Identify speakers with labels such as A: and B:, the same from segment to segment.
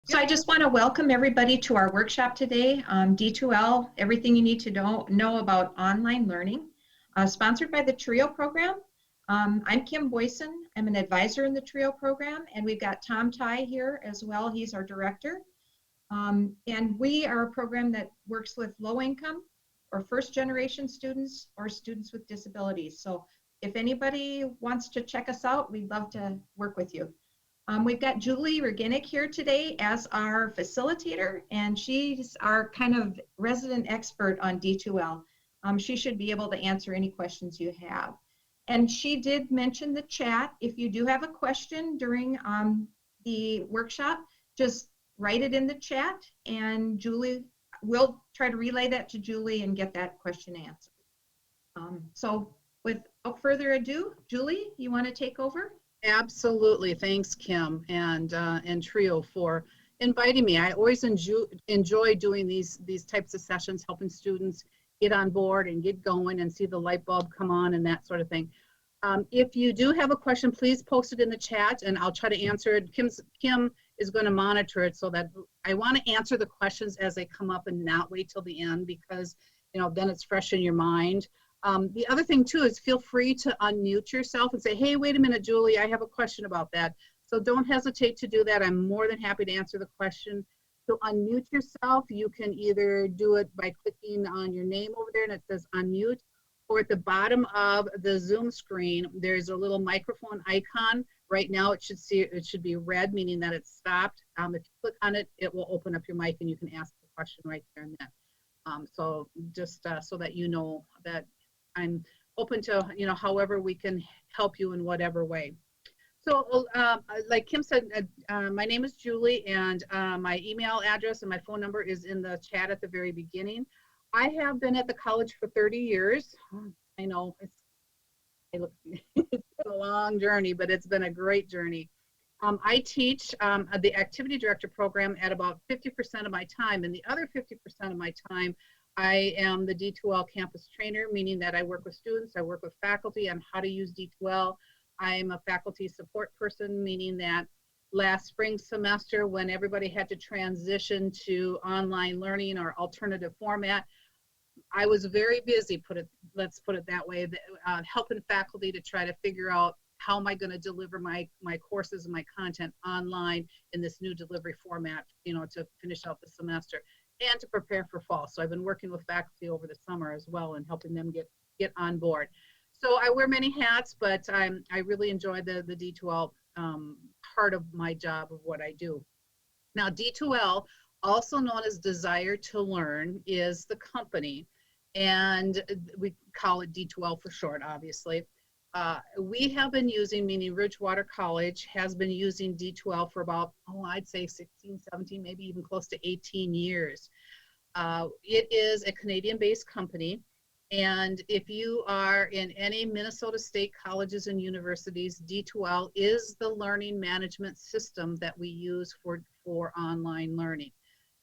A: So I just want to welcome everybody to our workshop today, D2L, everything you need to know about online learning, sponsored by the TRIO program. I'm Kim Boyson. I'm an advisor in the TRIO program, and we've got Tom Ty here as well. He's our director. And we are a program that works with low income or first generation students or students with disabilities. So if anybody wants to check us out, we'd love to work with you. We've got Julie Reginek here today as our facilitator, and she's our kind of resident expert on D2L. She should be able to answer any questions you have. And she did mention the chat. If you do have a question during the workshop, just write it in the chat, and Julie will try to relay that to Julie and get that question answered. So without further ado, Julie, you want to take over?
B: Absolutely. Thanks, Kim and TRIO for inviting me. I always enjoy doing these types of sessions, helping students get on board and get going and see the light bulb come on and that sort of thing. If you do have a question, please post it in the chat and I'll try to answer it. Kim is going to monitor it so that I want to answer the questions as they come up and not wait till the end because, you know, then it's fresh in your mind. The other thing too is feel free to unmute yourself and say, hey, wait a minute, Julie, I have a question about that. So don't hesitate to do that. I'm more than happy to answer the question. To unmute yourself, you can either do it by clicking on your name over there and it says unmute, or at the bottom of the Zoom screen, there's a little microphone icon. Right now it should be red, meaning that it's stopped. If you click on it, it will open up your mic and you can ask the question right there and then. So just so that you know that I'm open to, you know, however we can help you in whatever way. So like Kim said, my name is Julie and my email address and my phone number is in the chat at the very beginning. I have been at the college for 30 years. I know it's been a long journey, but it's been a great journey. I teach the activity director program at about 50% of my time, and the other 50% of my time I am the D2L campus trainer, meaning that I work with students, I work with faculty on how to use D2L. I'm a faculty support person, meaning that last spring semester when everybody had to transition to online learning or alternative format, I was very busy, let's put it that way, helping faculty to try to figure out how am I going to deliver my courses and my content online in this new delivery format, you know, to finish out the semester and to prepare for fall. So I've been working with faculty over the summer as well and helping them get on board. So I wear many hats, but I really enjoy the D2L part of my job of what I do. Now D2L, also known as Desire to Learn, is the company, and we call it D2L for short, obviously. We have been using, meaning Ridgewater College has been using D2L for about, I'd say 16, 17, maybe even close to 18 years. It is a Canadian-based company, and if you are in any Minnesota State colleges and universities, D2L is the learning management system that we use for online learning.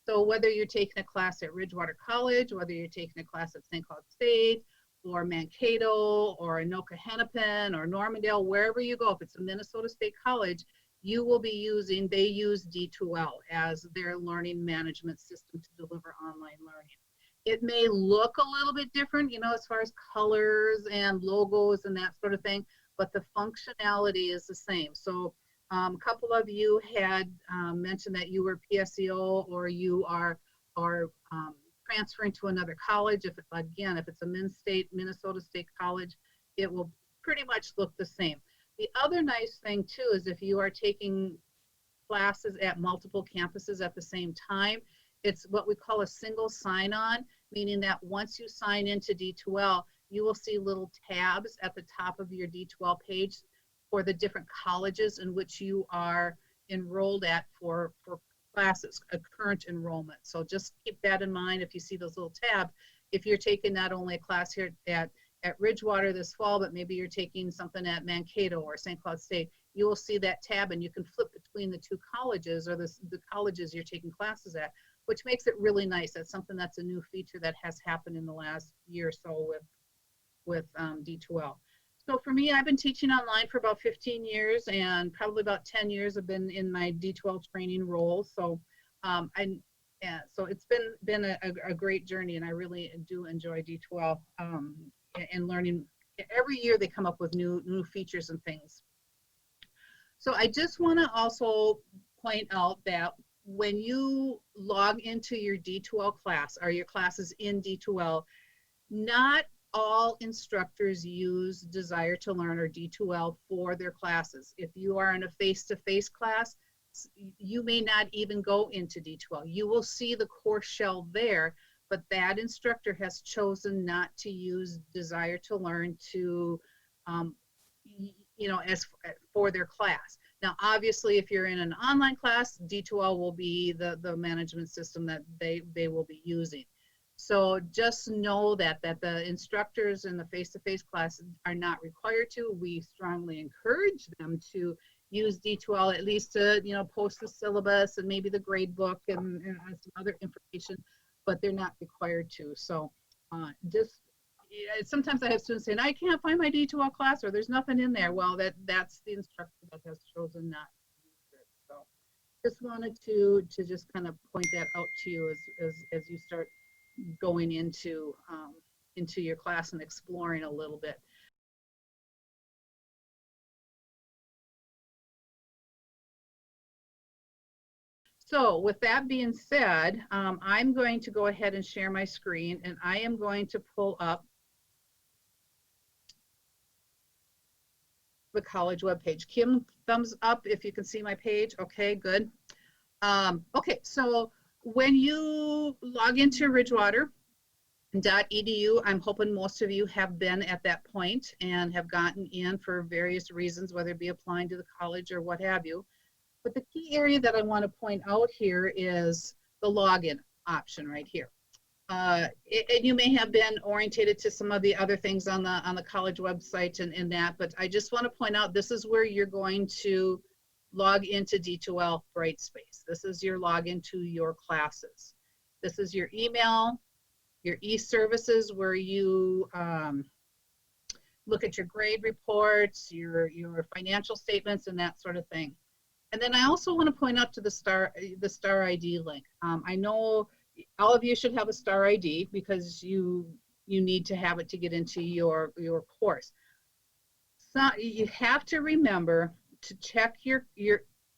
B: So whether you're taking a class at Ridgewater College, whether you're taking a class at St. Cloud State, or Mankato, or Anoka Hennepin, or Normandale, wherever you go, if it's a Minnesota State College, you will be using, they use D2L as their learning management system to deliver online learning. It may look a little bit different, you know, as far as colors and logos and that sort of thing, but the functionality is the same. So a couple of you had mentioned that you were PSEO or you are transferring to another college. If it's a Minnesota State College, it will pretty much look the same. The other nice thing too is if you are taking classes at multiple campuses at the same time, it's what we call a single sign-on, meaning that once you sign into D2L, you will see little tabs at the top of your D2L page for the different colleges in which you are enrolled at for classes, a current enrollment. So just keep that in mind if you see those little tabs. If you're taking not only a class here at Ridgewater this fall, but maybe you're taking something at Mankato or St. Cloud State, you will see that tab and you can flip between the two colleges or the colleges you're taking classes at, which makes it really nice. That's something that's a new feature that has happened in the last year or so with D2L. So for me, I've been teaching online for about 15 years, and probably about 10 years I've been in my D2L training role. So And so it's been a great journey, and I really do enjoy D2L and learning. Every year they come up with new features and things. So I just want to also point out that when you log into your D2L class or your classes in D2L, not all instructors use Desire to Learn or D2L for their classes. If you are in a face-to-face class, you may not even go into D2L. You will see the course shell there, but that instructor has chosen not to use Desire to Learn to, as for their class. Now, obviously, if you're in an online class, D2L will be the management system that they will be using. So just know that the instructors in the face-to-face class are not required to. We strongly encourage them to use D2L at least to, post the syllabus and maybe the grade book and some other information, but they're not required to. So sometimes I have students saying, I can't find my D2L class, or there's nothing in there. Well, that's the instructor that has chosen not to use it. So just wanted to just kind of point that out to you as you start going into your class and exploring a little bit. So with that being said, I'm going to go ahead and share my screen, and I am going to pull up the college webpage. Kim, thumbs up if you can see my page. Okay, good. Okay, so when you log into Ridgewater.edu, I'm hoping most of you have been at that point and have gotten in for various reasons, whether it be applying to the college or what have you. But the key area that I want to point out here is the login option right here. And you may have been orientated to some of the other things on the college website and that, but I just want to point out this is where you're going to log into D2L Brightspace. This is your login to your classes. This is your email, your e-services where you look at your grade reports, your financial statements, and that sort of thing. And then I also want to point out to the Star ID link. I know all of you should have a Star ID because you need to have it to get into your course. So you have to remember to check your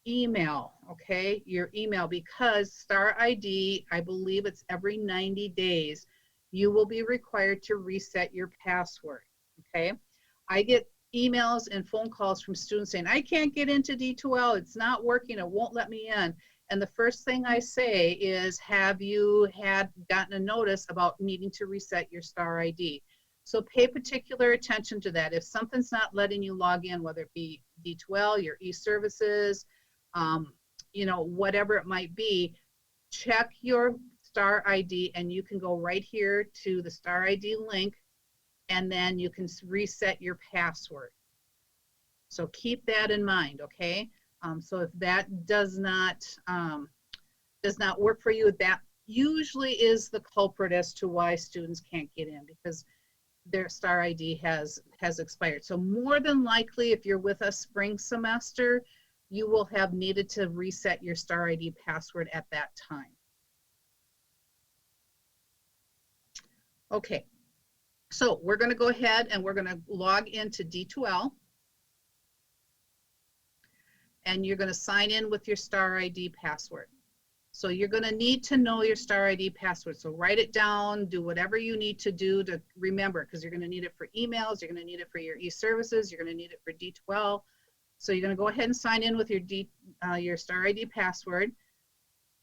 B: email, okay? Your email, because Star ID, I believe it's every 90 days, you will be required to reset your password, okay? I get emails and phone calls from students saying, I can't get into D2L, it's not working, it won't let me in. And the first thing I say is, have you gotten a notice about needing to reset your Star ID? So pay particular attention to that. If something's not letting you log in, whether it be D2L, your e-services, whatever it might be, check your Star ID and you can go right here to the Star ID link and then you can reset your password. So keep that in mind, okay? So if that does not work for you, that usually is the culprit as to why students can't get in, because their Star ID has expired. So more than likely, if you're with us spring semester, you will have needed to reset your Star ID password at that time. Okay, so we're going to go ahead and we're going to log into D2L. And you're going to sign in with your Star ID password. So you're going to need to know your Star ID password. So write it down, do whatever you need to do to remember, because you're going to need it for emails, you're going to need it for your e-services, you're going to need it for D2L. So you're going to go ahead and sign in with your Star ID password,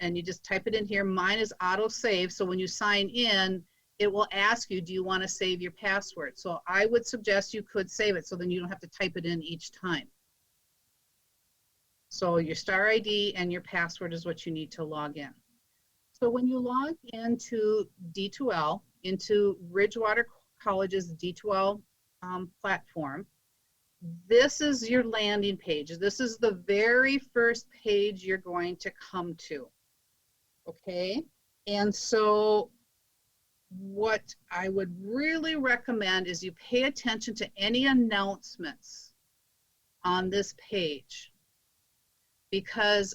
B: and you just type it in here. Mine is auto save, so when you sign in, it will ask you, do you want to save your password? So I would suggest you could save it so then you don't have to type it in each time. So your Star ID and your password is what you need to log in. So when you log into D2L, into Ridgewater College's D2L platform, this is your landing page. This is the very first page you're going to come to, okay? And so what I would really recommend is you pay attention to any announcements on this page, because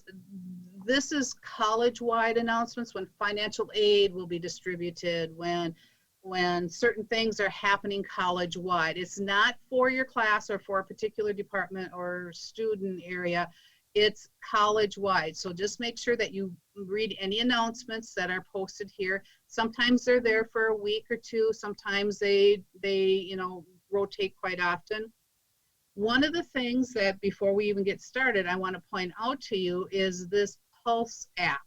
B: this is college-wide announcements, when financial aid will be distributed, when certain things are happening college-wide. It's not for your class or for a particular department or student area. It's college-wide. So just make sure that you read any announcements that are posted here. Sometimes they're there for a week or two. Sometimes they rotate quite often. One of the things that, before we even get started, I want to point out to you is this Pulse app.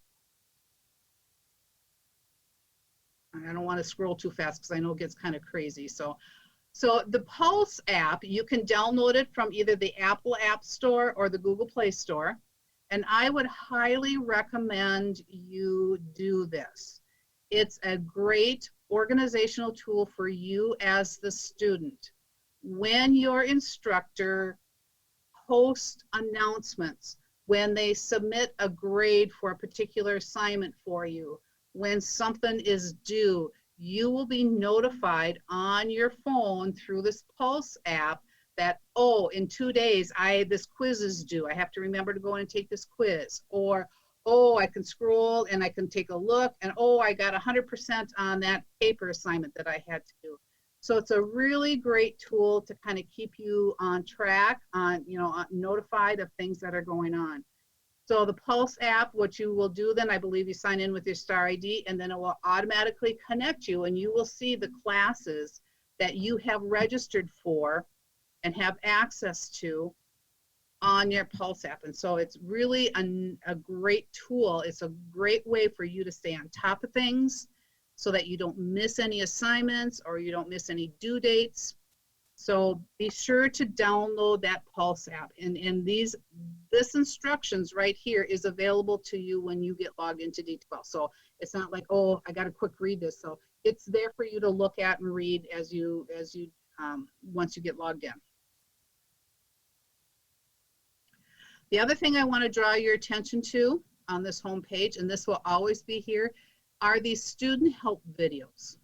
B: I don't want to scroll too fast because I know it gets kind of crazy. So the Pulse app, you can download it from either the Apple App Store or the Google Play Store. And I would highly recommend you do this. It's a great organizational tool for you as the student. When your instructor posts announcements, when they submit a grade for a particular assignment for you, when something is due, you will be notified on your phone through this Pulse app that, oh, in 2 days, this quiz is due. I have to remember to go in and take this quiz. Or, oh, I can scroll and I can take a look, and oh, I got 100% on that paper assignment that I had to do. So it's a really great tool to kind of keep you on track, notified of things that are going on. So the Pulse app, what you will do then, I believe you sign in with your Star ID, and then it will automatically connect you, and you will see the classes that you have registered for and have access to on your Pulse app. And so it's really a great tool. It's a great way for you to stay on top of things so that you don't miss any assignments or you don't miss any due dates. So be sure to download that Pulse app. And this instructions right here is available to you when you get logged into D2L. So it's not like, oh, I got to quick read this. So it's there for you to look at and read as you once you get logged in. The other thing I want to draw your attention to on this home page, and this will always be here, are these student help videos.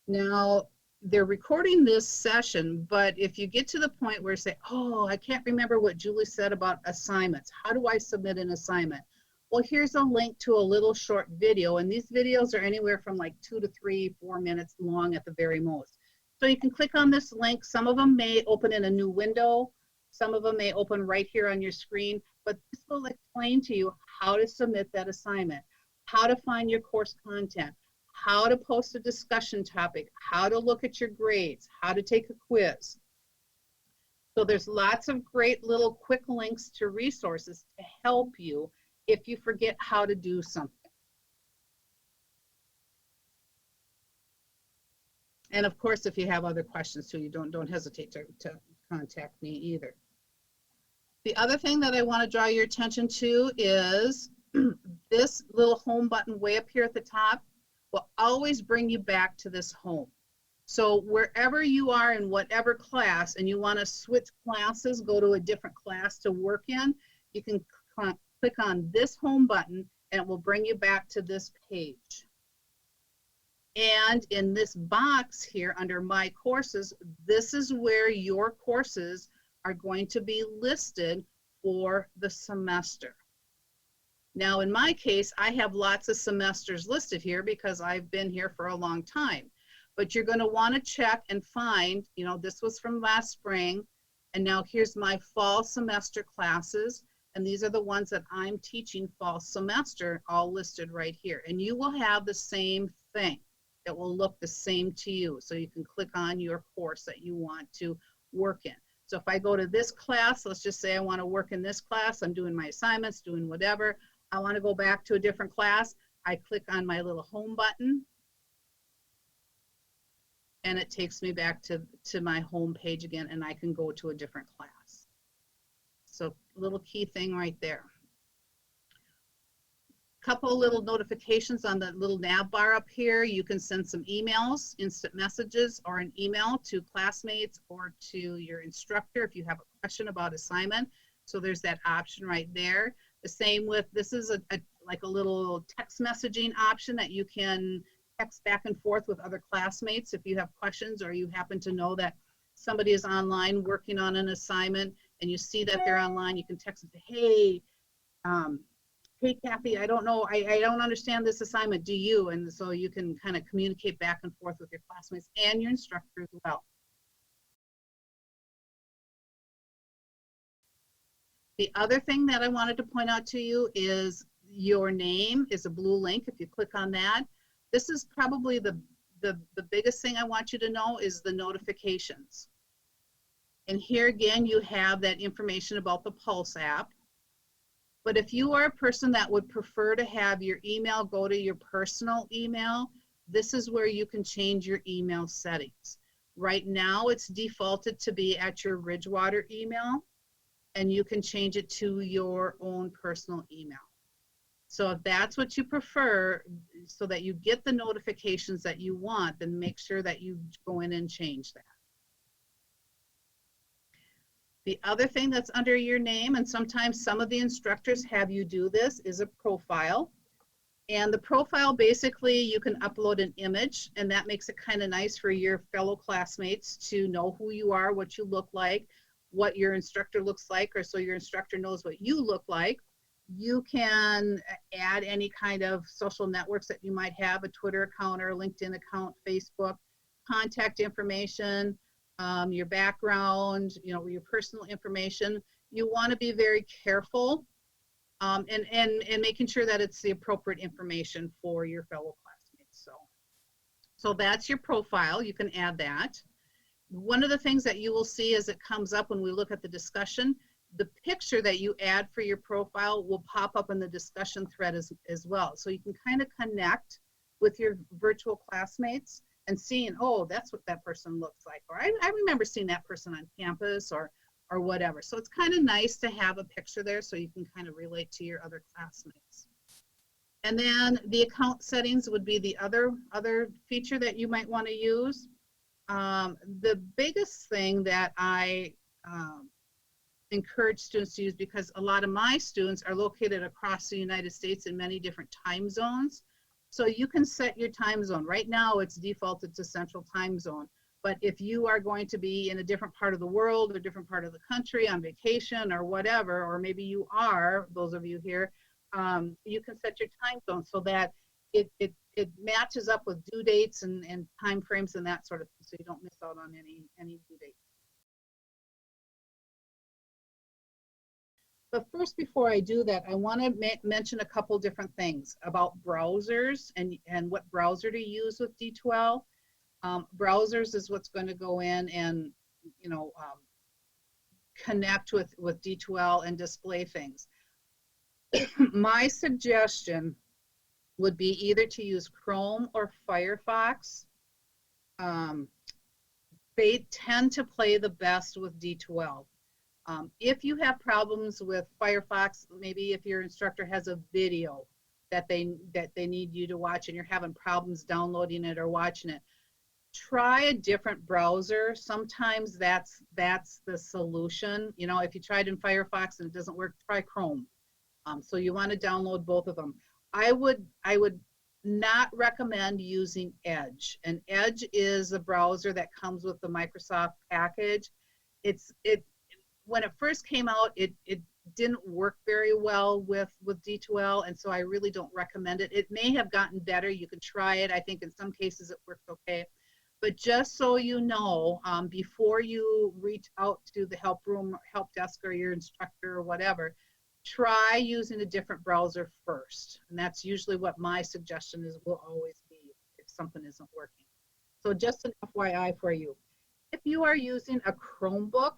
B: Now, they're recording this session, but if you get to the point where you say, oh, I can't remember what Julie said about assignments. How do I submit an assignment? Well, here's a link to a little short video, and these videos are anywhere from like 2 to 3, 4 minutes long at the very most. So you can click on this link. Some of them may open in a new window. Some of them may open right here on your screen, but this will explain to you how to submit that assignment, how to find your course content, how to post a discussion topic, how to look at your grades, how to take a quiz. So there's lots of great little quick links to resources to help you if you forget how to do something. And of course, if you have other questions too, you don't hesitate to contact me either. The other thing that I want to draw your attention to is this little home button way up here at the top will always bring you back to this home. So wherever you are in whatever class and you want to switch classes, go to a different class to work in, you can click on this home button and it will bring you back to this page. And in this box here under My Courses, this is where your courses are going to be listed for the semester. Now, in my case, I have lots of semesters listed here because I've been here for a long time. But you're going to want to check and find, this was from last spring, and now here's my fall semester classes, and these are the ones that I'm teaching fall semester, all listed right here. And you will have the same thing. It will look the same to you. So you can click on your course that you want to work in. So if I go to this class, let's just say I want to work in this class, I'm doing my assignments, doing whatever. I want to go back to a different class. I click on my little home button and it takes me back to my home page again, and I can go to a different class. So little key thing right there. Couple of little notifications on the little nav bar up here. You can send some emails, instant messages, or an email to classmates or to your instructor if you have a question about assignment. So there's that option right there. The same with, this is like a little text messaging option that you can text back and forth with other classmates if you have questions or you happen to know that somebody is online working on an assignment and you see that they're online. You can text them, say, hey, hey, Kathy, I don't know, I don't understand this assignment, do you? And so you can kind of communicate back and forth with your classmates and your instructor as well. The other thing that I wanted to point out to you is your name is a blue link. If you click on that, this is probably the biggest thing I want you to know is the notifications. And here again, you have that information about the Pulse app. But if you are a person that would prefer to have your email go to your personal email, this is where you can change your email settings. Right now, it's defaulted to be at your Ridgewater email, and you can change it to your own personal email. So if that's what you prefer, so that you get the notifications that you want, then make sure that you go in and change that. The other thing that's under your name, and sometimes some of the instructors have you do this, is a profile. And the profile, basically, you can upload an image, and that makes it kind of nice for your fellow classmates to know who you are, what you look like, what your instructor looks like, or so your instructor knows what you look like. You can add any kind of social networks that you might have, a Twitter account or a LinkedIn account, Facebook, contact information, your background, your personal information. You want to be very careful and making sure that it's the appropriate information for your fellow classmates. So that's your profile. You can add that. One of the things that you will see as it comes up when we look at the discussion, the picture that you add for your profile will pop up in the discussion thread as well. So you can kind of connect with your virtual classmates and seeing, oh, that's what that person looks like. Or I remember seeing that person on campus or whatever. So it's kind of nice to have a picture there so you can kind of relate to your other classmates. And then the account settings would be the other feature that you might want to use. The biggest thing that I encourage students to use, because a lot of my students are located across the United States in many different time zones. So you can set your time zone. Right now it's defaulted to Central Time Zone. But if you are going to be in a different part of the world or different part of the country on vacation or whatever, or maybe you are, those of you here, you can set your time zone so that it matches up with due dates and time frames and that sort of thing, so you don't miss out on any due dates. But first, before I do that, I want to mention a couple different things about browsers and what browser to use with D2L. Browsers is what's going to go in and connect with D2L and display things. My suggestion would be either to use Chrome or Firefox. They tend to play the best with D2L. If you have problems with Firefox, maybe if your instructor has a video that they need you to watch and you're having problems downloading it or watching it, try a different browser. Sometimes that's the solution. If you tried in Firefox and it doesn't work, try Chrome. So you want to download both of them. I would not recommend using Edge. And Edge is a browser that comes with the Microsoft package. When it first came out, it didn't work very well with D2L, and so I really don't recommend it. It may have gotten better. You can try it. I think in some cases it works okay. But just so you know, before you reach out to the help room, help desk, or your instructor or whatever, try using a different browser first. And that's usually what my suggestion will always be if something isn't working. So just an FYI for you. If you are using a Chromebook,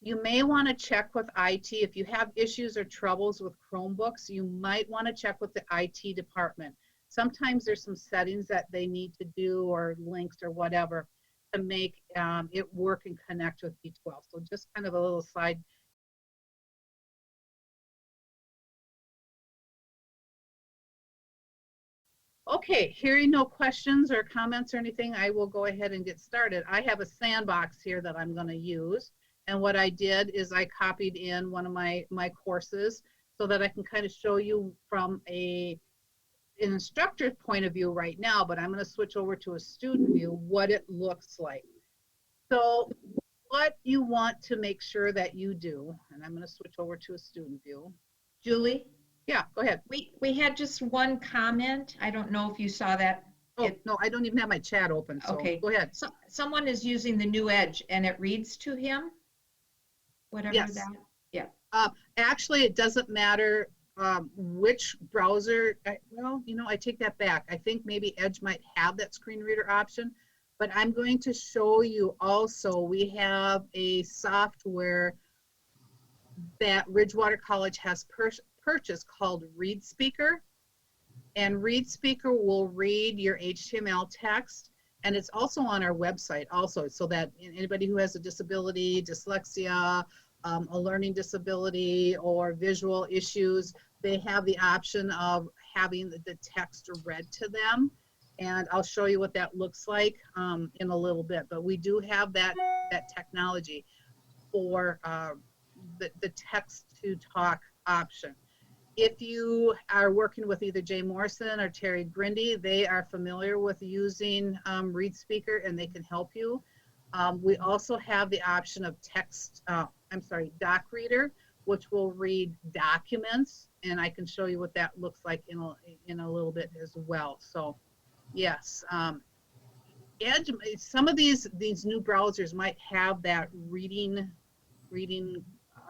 B: you may want to check with IT. If you have issues or troubles with Chromebooks, you might want to check with the IT department. Sometimes there's some settings that they need to do or links or whatever to make it work and connect with D2L. So just kind of a little side. Okay, hearing no questions or comments or anything, I will go ahead and get started. I have a sandbox here that I'm going to use. And what I did is I copied in one of my courses so that I can kind of show you from an instructor's point of view right now, but I'm going to switch over to a student view what it looks like. So what you want to make sure that you do, and I'm going to switch over to a student view.
A: Julie,
B: Yeah, go ahead.
A: we had just one comment. I don't know if you saw that.
B: Oh, no, I don't even have my chat open, so
A: Okay.
B: go ahead.
A: Someone is using the new Edge and it reads to him, whatever
B: Yes.
A: that, yeah.
B: Actually, it doesn't matter which browser. Well, I take that back. I think maybe Edge might have that screen reader option, but I'm going to show you also, we have a software that Ridgewater College has purchased called ReadSpeaker. And ReadSpeaker will read your HTML text, and it's also on our website also, so that anybody who has a disability, dyslexia, a learning disability, or visual issues, they have the option of having the text read to them. And I'll show you what that looks like in a little bit. But we do have that technology for the text-to-talk option. If you are working with either Jay Morrison or Terry Grindy, they are familiar with using ReadSpeaker and they can help you. We also have the option of Doc Reader, which will read documents, and I can show you what that looks like in a little bit as well. So, yes, Edge. Some of these new browsers might have that reading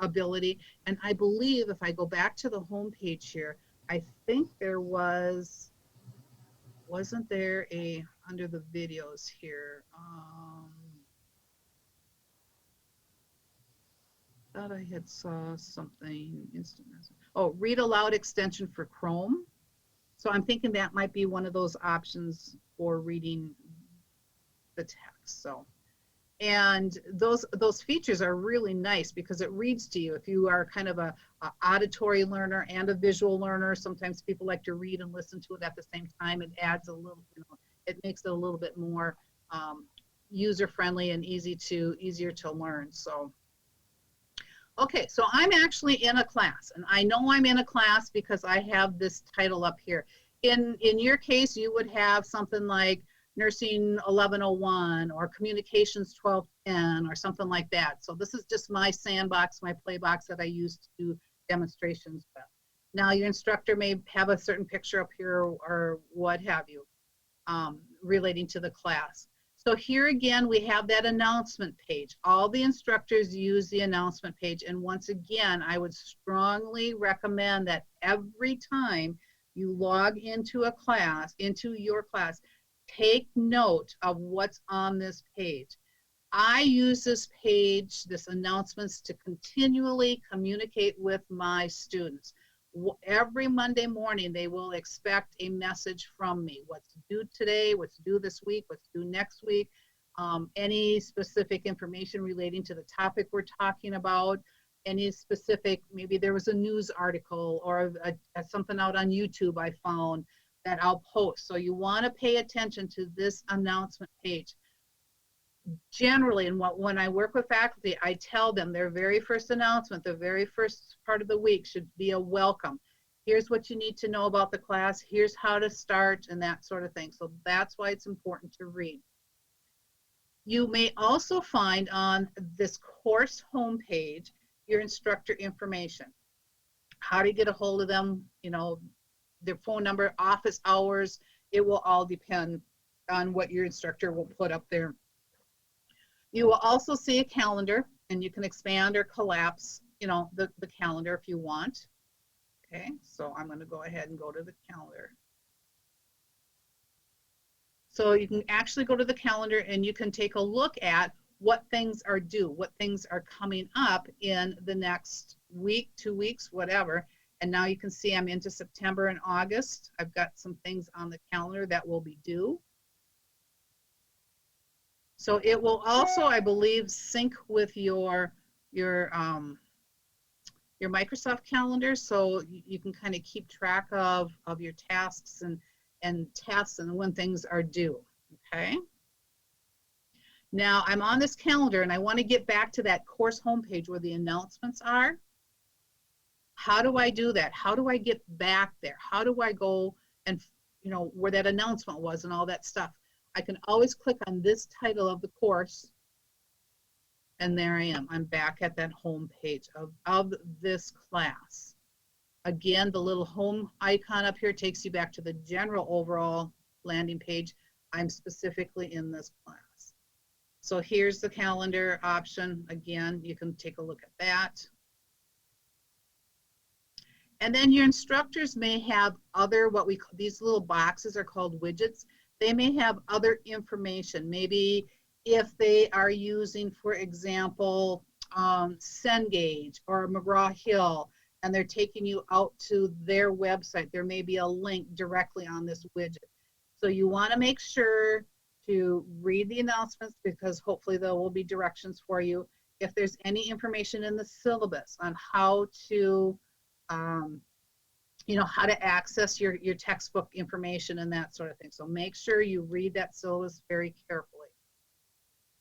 B: ability, and I believe if I go back to the home page here, I think there wasn't there under the videos here. Thought I had saw something instant message. Oh, read aloud extension for Chrome. So I'm thinking that might be one of those options for reading the text. So, and those features are really nice because it reads to you. If you are kind of a auditory learner and a visual learner, sometimes people like to read and listen to it at the same time. It adds a little, it makes it a little bit more user-friendly and easier to learn. So. Okay, so I'm actually in a class, and I know I'm in a class because I have this title up here. In your case, you would have something like Nursing 1101 or Communications 1210 or something like that. So this is just my sandbox, my play box that I use to do demonstrations with. Now your instructor may have a certain picture up here or what have you relating to the class. So here again, we have that announcement page. All the instructors use the announcement page. And once again, I would strongly recommend that every time you log into your class, take note of what's on this page. I use this page, this announcements, to continually communicate with my students. Every Monday morning, they will expect a message from me. What's due today, what's due this week, what's due next week, any specific information relating to the topic we're talking about, any specific, maybe there was a news article or something out on YouTube I found that I'll post. So you want to pay attention to this announcement page. Generally, and when I work with faculty, I tell them their very first announcement, the very first part of the week should be a welcome. Here's what you need to know about the class. Here's how to start and that sort of thing. So that's why it's important to read. You may also find on this course homepage your instructor information. How to get a hold of them, their phone number, office hours. It will all depend on what your instructor will put up there. You will also see a calendar, and you can expand or collapse, the calendar if you want. Okay, so I'm going to go ahead and go to the calendar. So you can actually go to the calendar and you can take a look at what things are due, what things are coming up in the next week, 2 weeks, whatever. And now you can see I'm into September and August. I've got some things on the calendar that will be due. So it will also, I believe, sync with your Microsoft calendar, so you can kind of keep track of your tasks and tests and when things are due, okay? Now I'm on this calendar and I want to get back to that course homepage where the announcements are. How do I do that? How do I get back there? How do I go and, where that announcement was and all that stuff? I can always click on this title of the course And there I am. I'm back at that home page of this class. Again, the little home icon up here takes you back to the general overall landing page. I'm specifically in this class. So here's the calendar option. Again, you can take a look at that. And then your instructors may have other, these little boxes are called widgets. They may have other information. Maybe if they are using, for example, Cengage or McGraw-Hill, and they're taking you out to their website, there may be a link directly on this widget. So you want to make sure to read the announcements, because hopefully there will be directions for you. If there's any information in the syllabus on how to, how to access your textbook information and that sort of thing. So make sure you read that syllabus very carefully.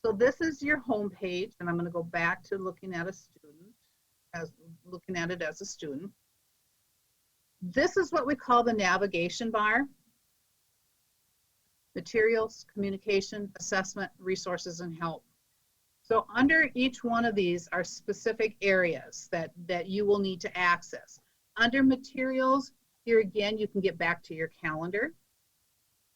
B: So this is your home page, and I'm going to go back to looking at looking at it as a student. This is what we call the navigation bar. Materials, communication, assessment, resources, and help. So under each one of these are specific areas that you will need to access. Under materials, here again, you can get back to your calendar.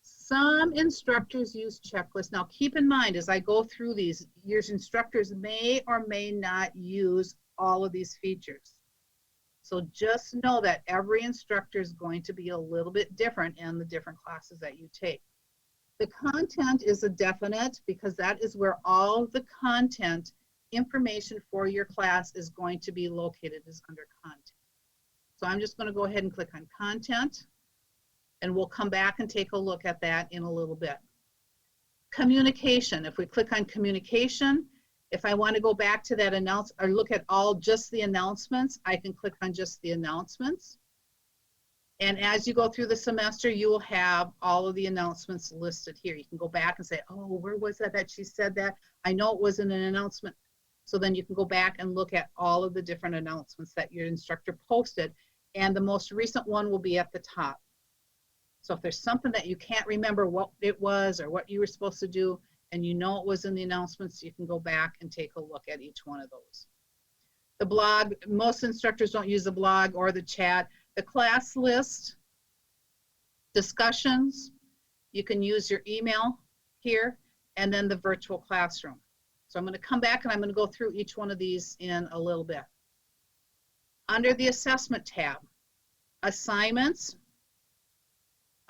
B: Some instructors use checklists. Now keep in mind, as I go through these, your instructors may or may not use all of these features. So just know that every instructor is going to be a little bit different in the different classes that you take. The content is a definite, because that is where all the content information for your class is going to be located, is under content. So I'm just going to go ahead and click on content, and we'll come back and take a look at that in a little bit. Communication, if we click on communication, if I want to go back to that or look at just the announcements, I can click on just the announcements. And as you go through the semester, you will have all of the announcements listed here. You can go back and say, oh, where was that she said that? I know it wasn't an announcement. So then you can go back and look at all of the different announcements that your instructor posted. And the most recent one will be at the top. So if there's something that you can't remember what it was or what you were supposed to do, and you know it was in the announcements, you can go back and take a look at each one of those. The blog, most instructors don't use the blog or the chat. The class list, discussions, you can use your email here, and then the virtual classroom. So I'm going to come back and I'm going to go through each one of these in a little bit. Under the assessment tab, assignments,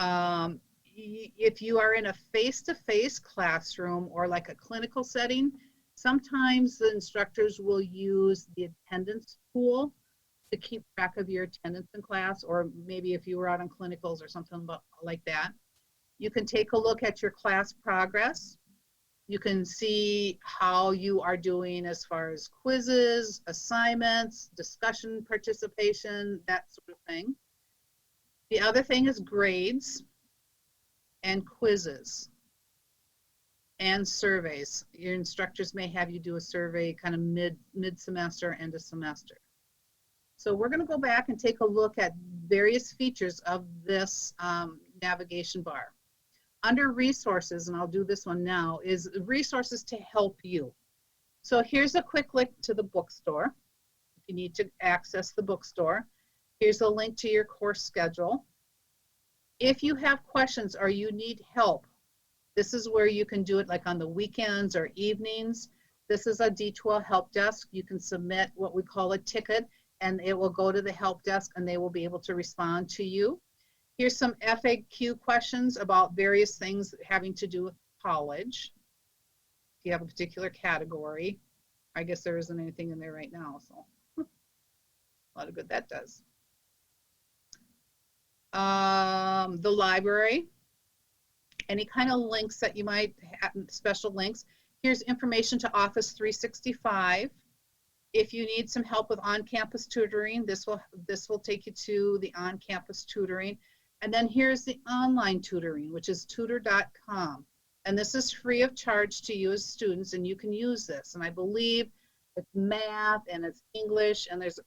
B: if you are in a face-to-face classroom or like a clinical setting, sometimes the instructors will use the attendance tool to keep track of your attendance in class, or maybe if you were out on clinicals or something like that. You can take a look at your class progress. You can see how you are doing as far as quizzes, assignments, discussion participation, that sort of thing. The other thing is grades and quizzes and surveys. Your instructors may have you do a survey kind of mid-semester and a semester. So we're going to go back and take a look at various features of this navigation bar. Under resources, and I'll do this one now, is resources to help you. So here's a quick link to the bookstore. If you need to access the bookstore, here's a link to your course schedule. If you have questions or you need help, this is where you can do it, like on the weekends or evenings. This is a D2L help desk. You can submit what we call a ticket, and it will go to the help desk and they will be able to respond to you. Here's some FAQ questions about various things having to do with college. If you have a particular category, I guess there isn't anything in there right now, so a lot of good that does. The library, any kind of links that you might have, special links. Here's information to Office 365. If you need some help with on-campus tutoring, this will take you to the on-campus tutoring. And then here's the online tutoring, which is tutor.com. And this is free of charge to you as students, and you can use this. And I believe it's math and it's English, and there's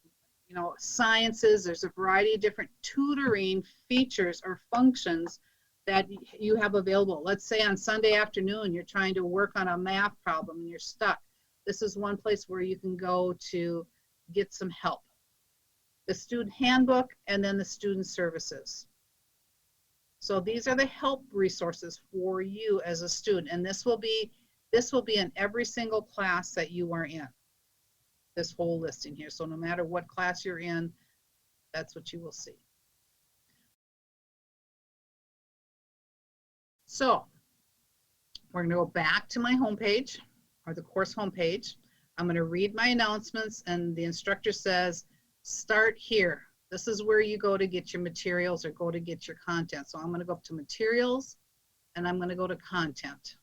B: sciences. There's a variety of different tutoring features or functions that you have available. Let's say on Sunday afternoon, you're trying to work on a math problem and you're stuck. this is one place where you can go to get some help. The student handbook, and then the student services. So these are the help resources for you as a student, and this will be in every single class that you are in, this whole listing here. So no matter what class you're in, that's what you will see. So we're going to go back to my homepage, or the course homepage. I'm going to read my announcements, and the instructor says, start here. This is where you go to get your materials or go to get your content. So I'm going to go up to materials, and I'm going to go to content.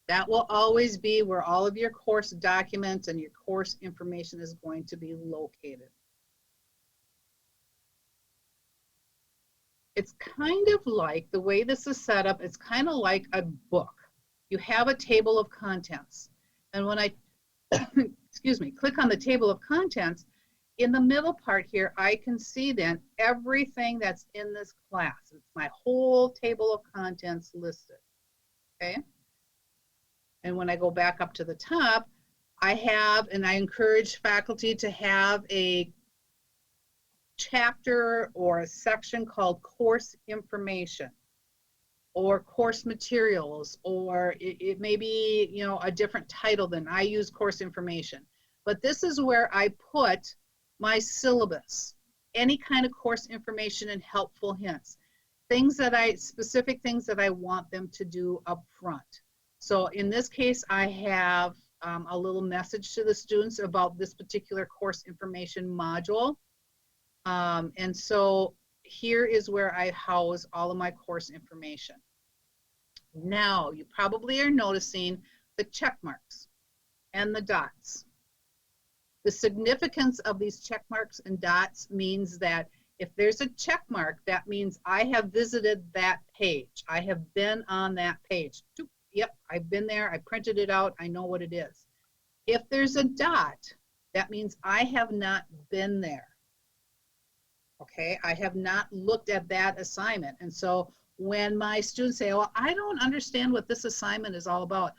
B: That will always be where all of your course documents and your course information is going to be located. It's kind of like, the way this is set up, it's kind of like a book. You have a table of contents. And when I, excuse me, click on the table of contents, in the middle part here, I can see then everything that's in this class. It's my whole table of contents listed, okay? And when I go back up to the top, I have, and I encourage faculty to have a chapter or a section called course information or course materials, or it may be, you know, a different title than I use course information. But this is where I put my syllabus, any kind of course information and helpful hints, specific things that I want them to do up front. So in this case, I have a little message to the students about this particular course information module. And so here is where I house all of my course information. Now, you probably are noticing the check marks and the dots. The significance of these check marks and dots means that if there's a check mark, that means I have visited that page. I have been on that page. Yep, I've been there, I printed it out, I know what it is. If there's a dot, that means I have not been there. Okay, I have not looked at that assignment. And so when my students say, well, I don't understand what this assignment is all about,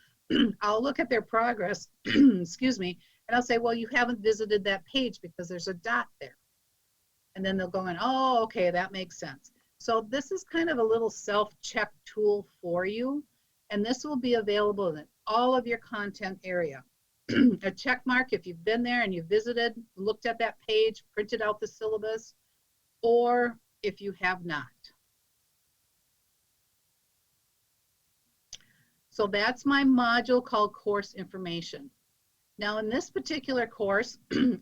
B: I'll look at their progress, excuse me, and I'll say, well, you haven't visited that page because there's a dot there. And then they'll go in, oh, okay, that makes sense. So this is kind of a little self-check tool for you. And this will be available in all of your content area. A check mark if you've been there and you've visited, looked at that page, printed out the syllabus, or if you have not. So that's my module called course information. Now in this particular course,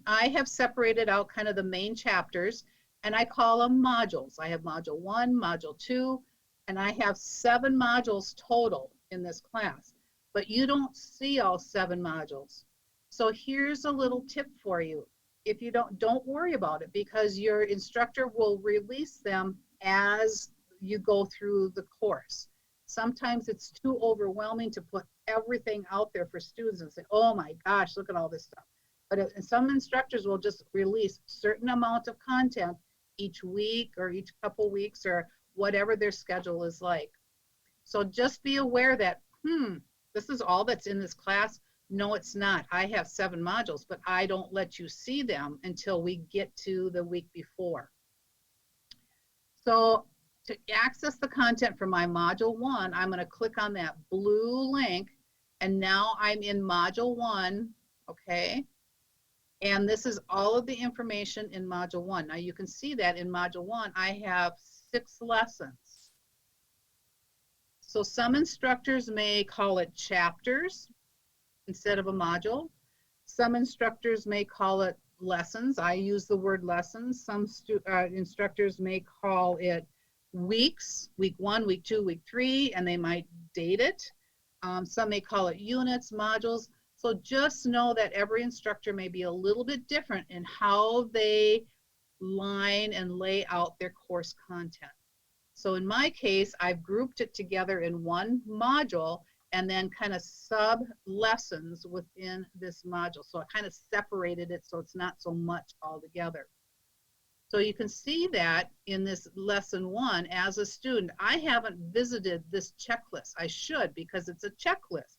B: I have separated out kind of the main chapters, and I call them modules. I have module 1, module 2, and I have 7 modules total in this class, but you don't see all 7 modules. So here's a little tip for you. If you don't worry about it, because your instructor will release them as you go through the course. Sometimes it's too overwhelming to put everything out there for students and say, oh my gosh, look at all this stuff. But some instructors will just release a certain amount of content each week or each couple weeks or whatever their schedule is like. So just be aware that, this is all that's in this class. No, it's not. I have 7 modules, but I don't let you see them until we get to the week before. So to access the content for my module 1, I'm going to click on that blue link, and now I'm in module 1, okay? And this is all of the information in module 1. Now you can see that in module 1, I have 6 lessons. So some instructors may call it chapters instead of a module. Some instructors may call it lessons. I use the word lessons. Some instructors may call it weeks, week 1, week 2, week 3, and they might date it. Some may call it units, modules. So just know that every instructor may be a little bit different in how they line and lay out their course content. So in my case, I've grouped it together in one module and then kind of sub lessons within this module. So I kind of separated it so it's not so much all together. So you can see that in this lesson 1, as a student, I haven't visited this checklist. I should, because it's a checklist.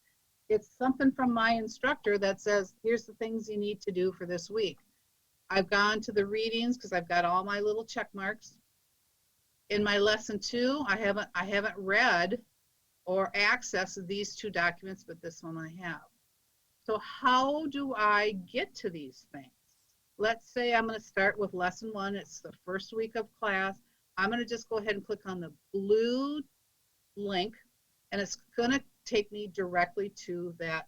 B: It's something from my instructor that says, here's the things you need to do for this week. I've gone to the readings because I've got all my little check marks. In my lesson 2, I haven't read or accessed these 2 documents, but this one I have. So how do I get to these things? Let's say I'm going to start with lesson 1. It's the first week of class. I'm going to just go ahead and click on the blue link, and it's going to take me directly to that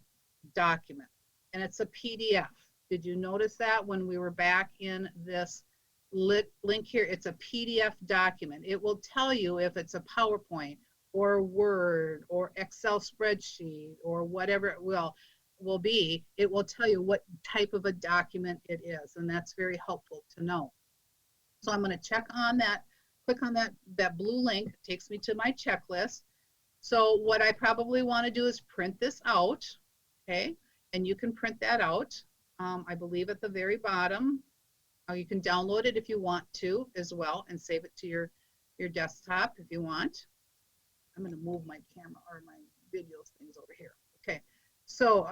B: document. And it's a PDF. Did you notice that when we were back in this link here? It's a PDF document. It will tell you if it's a PowerPoint or Word or Excel spreadsheet or whatever it will be. It will tell you what type of a document it is, and that's very helpful to know. So I'm going to check on that, click on that blue link. It takes me to my checklist. So what I probably want to do is print this out, okay? And you can print that out, I believe at the very bottom. You can download it if you want to as well and save it to your desktop if you want. I'm going to move my camera or my video things over here. Okay, so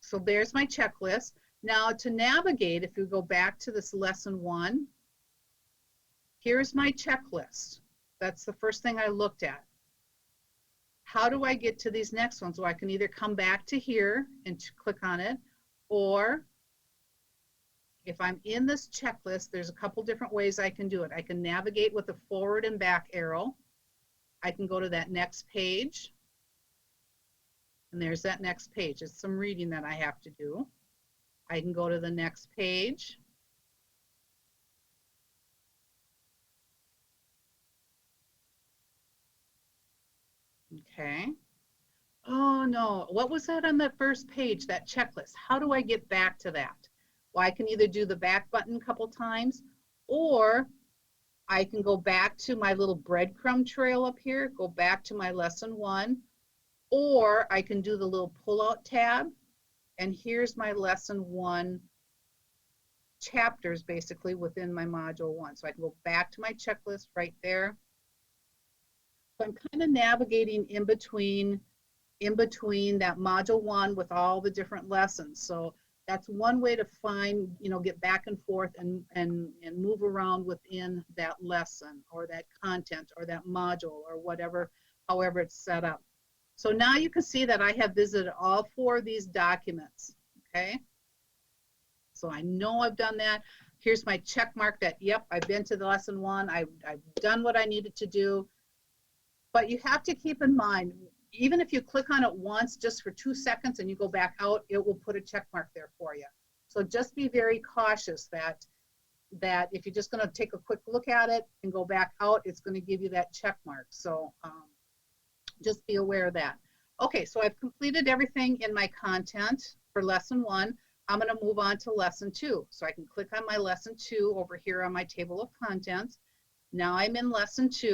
B: so there's my checklist. Now to navigate, if you go back to this lesson 1, here's my checklist. That's the first thing I looked at. How do I get to these next ones? So I can either come back to here and click on it, or if I'm in this checklist, there's a couple different ways I can do it. I can navigate with the forward and back arrow. I can go to that next page, and there's that next page. It's some reading that I have to do. I can go to the next page. Okay. Oh no, what was that on that first page, that checklist? How do I get back to that? Well, I can either do the back button a couple times, or I can go back to my little breadcrumb trail up here, go back to my lesson 1, or I can do the little pull-out tab, and here's my lesson 1 chapters basically within my module 1. So I can go back to my checklist right there. So I'm kind of navigating in between that module 1 with all the different lessons. So that's one way to find, get back and forth and move around within that lesson or that content or that module or whatever, however it's set up. So now you can see that I have visited all 4 of these documents, okay? So I know I've done that. Here's my check mark that, yep, I've been to the lesson 1. I've done what I needed to do. But you have to keep in mind, even if you click on it once just for 2 seconds and you go back out, it will put a check mark there for you. So just be very cautious that if you're just going to take a quick look at it and go back out, it's going to give you that check mark. So just be aware of that. Okay, so I've completed everything in my content for lesson 1. I'm going to move on to lesson 2. So I can click on my lesson 2 over here on my table of contents. Now I'm in lesson 2.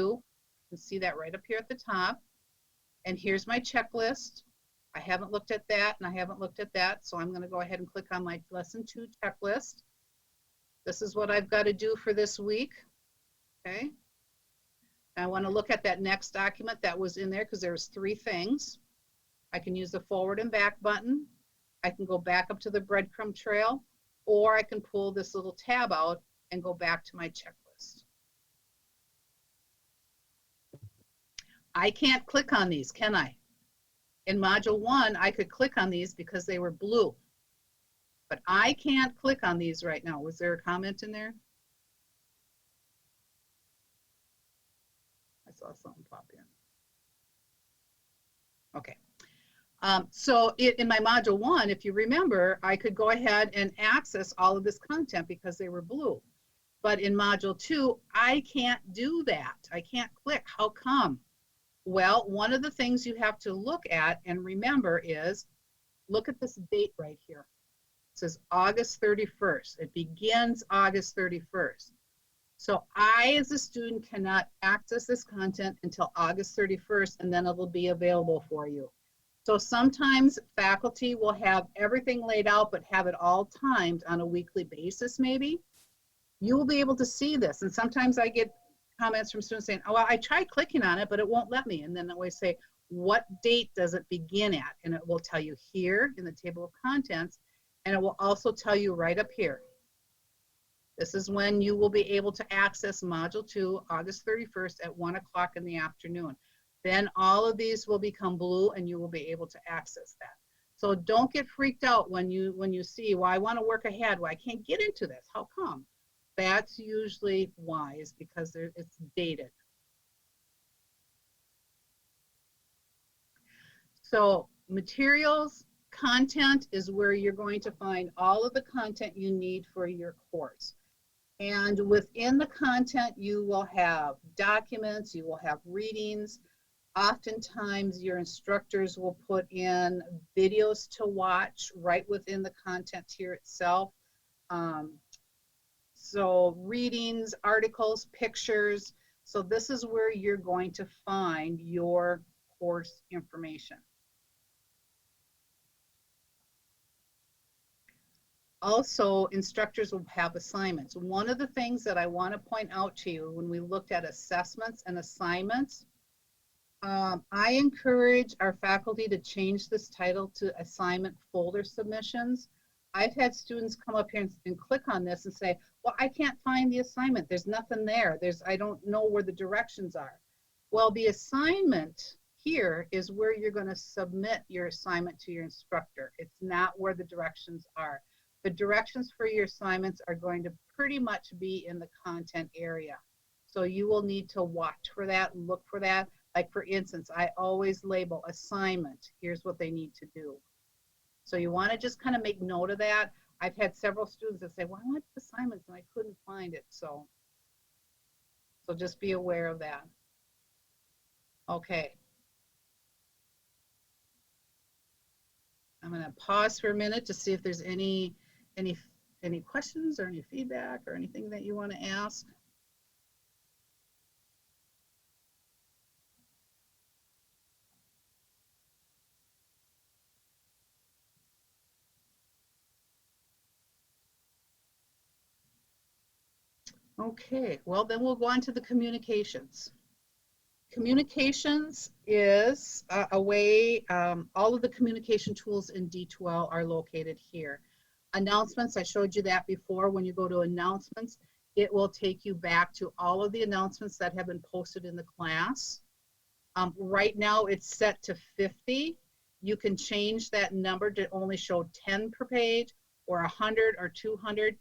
B: You can see that right up here at the top. And here's my checklist. I haven't looked at that, and I haven't looked at that, so I'm going to go ahead and click on my lesson 2 checklist. This is what I've got to do for this week. Okay. I want to look at that next document that was in there because there's 3 things. I can use the forward and back button. I can go back up to the breadcrumb trail, or I can pull this little tab out and go back to my checklist. I can't click on these, can I? In module 1, I could click on these because they were blue, but I can't click on these right now. Was there a comment in there? I saw something pop in. Okay. So in my module 1, if you remember, I could go ahead and access all of this content because they were blue. But in module 2, I can't do that. I can't click. How come? Well, one of the things you have to look at and remember is, look at this date right here. It says August 31st. It begins August 31st. So I, as a student, cannot access this content until August 31st, and then it will be available for you. So sometimes faculty will have everything laid out, but have it all timed on a weekly basis maybe. You will be able to see this, and sometimes I get comments from students saying, oh, well, I tried clicking on it, but it won't let me. And then I always say, what date does it begin at? And it will tell you here in the table of contents, and it will also tell you right up here. This is when you will be able to access Module 2, August 31st at 1 o'clock in the afternoon. Then all of these will become blue and you will be able to access that. So don't get freaked out when you see, well, I want to work ahead. Well, I can't get into this. How come? That's usually why, is because it's dated. So materials, content is where you're going to find all of the content you need for your course. And within the content, you will have documents, you will have readings. Oftentimes, your instructors will put in videos to watch right within the content here itself. So readings, articles, pictures. So this is where you're going to find your course information. Also, instructors will have assignments. One of the things that I want to point out to you when we looked at assessments and assignments, I encourage our faculty to change this title to assignment folder submissions. I've had students come up here and click on this and say, well, I can't find the assignment. There's nothing there. I don't know where the directions are. Well, the assignment here is where you're going to submit your assignment to your instructor. It's not where the directions are. The directions for your assignments are going to pretty much be in the content area. So you will need to watch for that and look for that. Like for instance, I always label assignment. Here's what they need to do. So you want to just kind of make note of that. I've had several students that say, well, I went to assignments and I couldn't find it. So just be aware of that. Okay. I'm going to pause for a minute to see if there's any questions or any feedback or anything that you want to ask. Okay, well then we'll go on to the communications. Communications is a way, all of the communication tools in D2L are located here. Announcements, I showed you that before. When you go to announcements, it will take you back to all of the announcements that have been posted in the class. Right now it's set to 50. You can change that number to only show 10 per page or 100 or 200.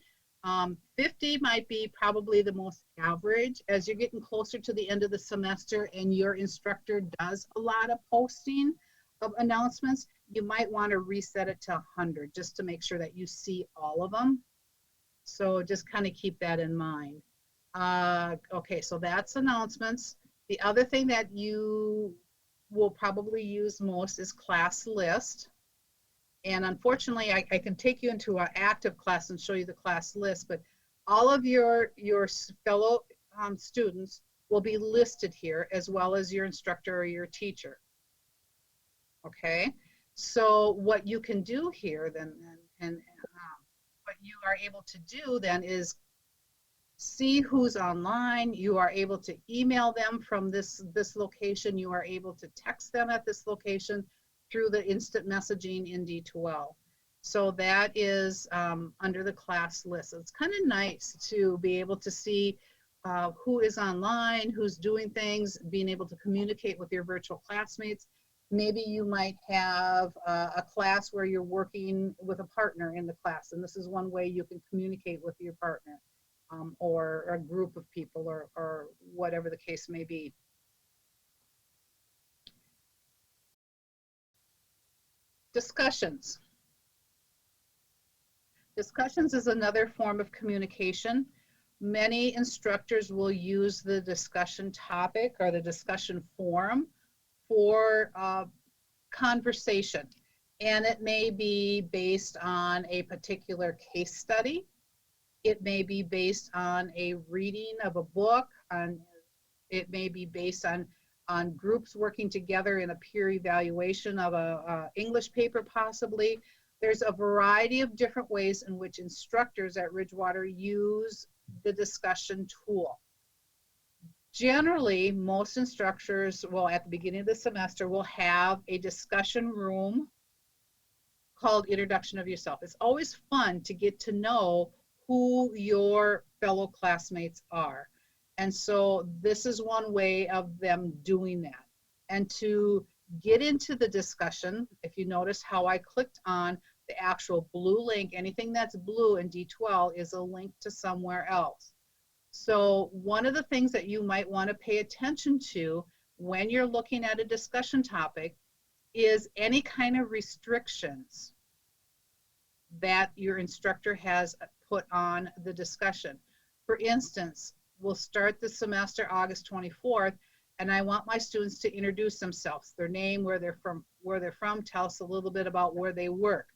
B: 50 might be probably the most average. As you're getting closer to the end of the semester and your instructor does a lot of posting of announcements, you might want to reset it to 100 just to make sure that you see all of them. So just kind of keep that in mind. Okay, so that's announcements. The other thing that you will probably use most is class list. And unfortunately, I can take you into an active class and show you the class list, but all of your fellow students will be listed here, as well as your instructor or your teacher. Okay, so what you can do here then, and what you are able to do then is see who's online. You are able to email them from this location. You are able to text them at this location through the instant messaging in D2L. So that is under the class list. It's kind of nice to be able to see who is online, who's doing things, being able to communicate with your virtual classmates. Maybe you might have a class where you're working with a partner in the class, and this is one way you can communicate with your partner or a group of people or whatever the case may be. Discussions. Discussions is another form of communication. Many instructors will use the discussion topic or the discussion forum for conversation. And it may be based on a particular case study. It may be based on a reading of a book. It may be based on groups working together in a peer evaluation of a English paper possibly. There's a variety of different ways in which instructors at Ridgewater use the discussion tool. Generally, most instructors will, at the beginning of the semester, will have a discussion room called Introduction of Yourself. It's always fun to get to know who your fellow classmates are. And so this is one way of them doing that. And to get into the discussion, if you notice how I clicked on the actual blue link, anything that's blue in D2L is a link to somewhere else. So one of the things that you might want to pay attention to when you're looking at a discussion topic is any kind of restrictions that your instructor has put on the discussion. For instance, we'll start the semester August 24th, and I want my students to introduce themselves, their name, where they're from, tell us a little bit about where they work.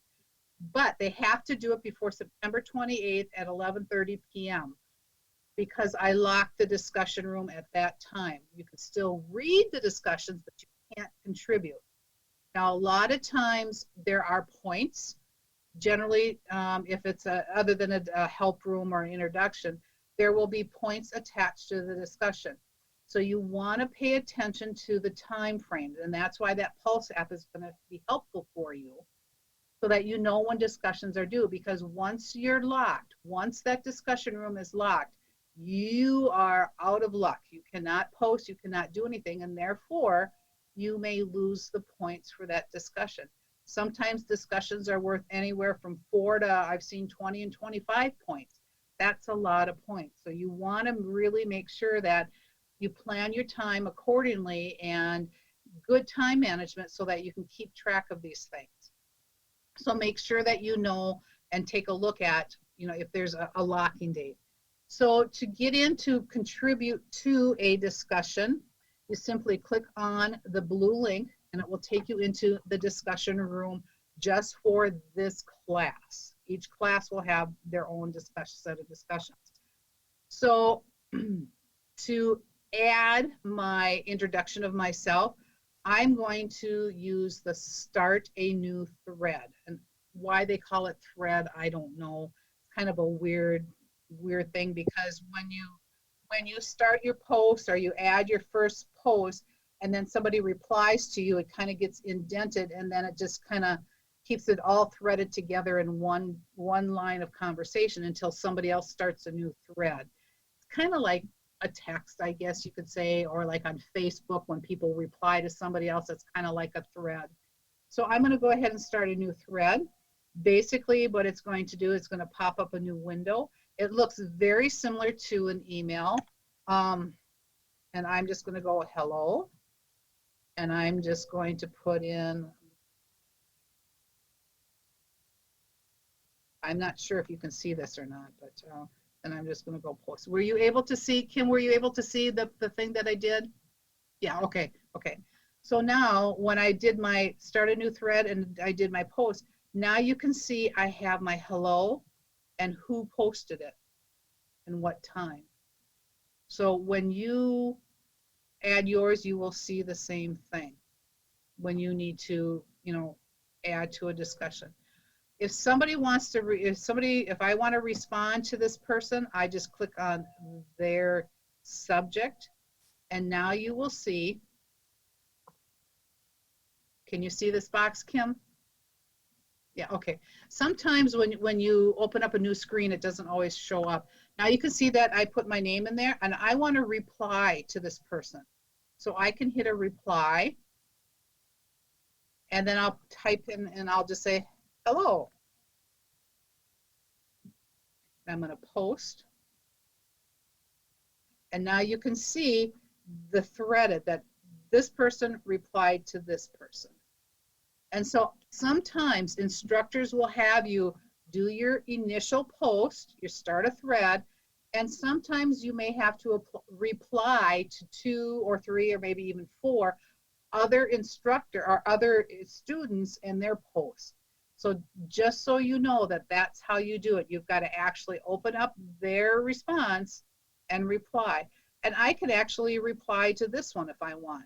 B: But they have to do it before September 28th at 11:30 p.m. because I locked the discussion room at that time. You can still read the discussions, but you can't contribute. Now, a lot of times there are points. Generally, if it's other than a help room or an introduction, there will be points attached to the discussion. So you want to pay attention to the time frame, and that's why that Pulse app is going to be helpful for you, so that you know when discussions are due. Because once you're locked, once that discussion room is locked, you are out of luck. You cannot post, you cannot do anything, and therefore you may lose the points for that discussion. Sometimes discussions are worth anywhere from 4 to, I've seen 20 and 25 points. That's a lot of points. So you want to really make sure that you plan your time accordingly and good time management so that you can keep track of these things. So make sure that you know and take a look at, if there's a locking date. So to get in to contribute to a discussion, you simply click on the blue link and it will take you into the discussion room just for this class. Each class will have their own set of discussions. So to add my introduction of myself, I'm going to use the start a new thread. And why they call it thread, I don't know. It's kind of a weird thing, because when you start your post or you add your first post and then somebody replies to you, it kind of gets indented, and then it just kind of keeps it all threaded together in one line of conversation until somebody else starts a new thread. It's kind of like a text, I guess you could say, or like on Facebook when people reply to somebody else, it's kind of like a thread. So I'm going to go ahead and start a new thread. Basically what it's going to do is going to pop up a new window. It looks very similar to an email, and I'm just going to go hello, and I'm just going to put in, I'm not sure if you can see this or not, but and I'm just going to go post. Were you able to see, Kim, were you able to see the thing that I did? Yeah, okay. So now when I did my start a new thread and I did my post, now you can see I have my hello and who posted it and what time. So when you add yours, you will see the same thing when you need to, add to a discussion. If somebody wants to, if I want to respond to this person, I just click on their subject, and now you will see, can you see this box, Kim? Yeah, okay. Sometimes when you open up a new screen, it doesn't always show up. Now you can see that I put my name in there, and I want to reply to this person. So I can hit a reply, and then I'll type in, and I'll just say, hello. I'm going to post. And now you can see the threaded that this person replied to this person. And so sometimes instructors will have you do your initial post, you start a thread, and sometimes you may have to reply to 2 or 3 or maybe even 4 other instructor or other students in their posts. So just so you know that that's how you do it, you've got to actually open up their response and reply. And I can actually reply to this one if I want.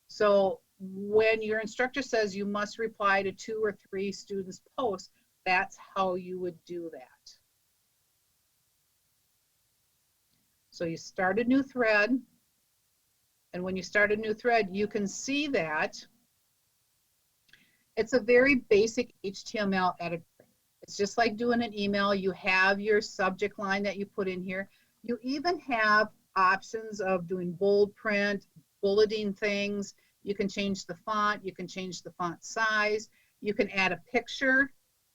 B: So when your instructor says you must reply to 2 or 3 students' posts, that's how you would do that. So you start a new thread, And when you start a new thread, you can see that it's a very basic HTML editor. It's just like doing an email. You have your subject line that you put in here. You even have options of doing bold print, bulleting things. You can change the font. You can change the font size. You can add a picture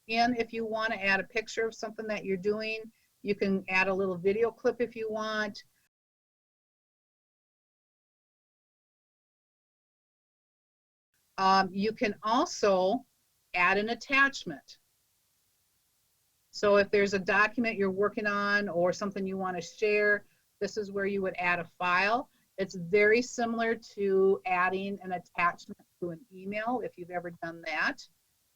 B: in if you want to add a picture of something that you're doing. You can add a little video clip if you want. You can also add an attachment. So if there's a document you're working on or something you want to share, this is where you would add a file. It's very similar to adding an attachment to an email if you've ever done that.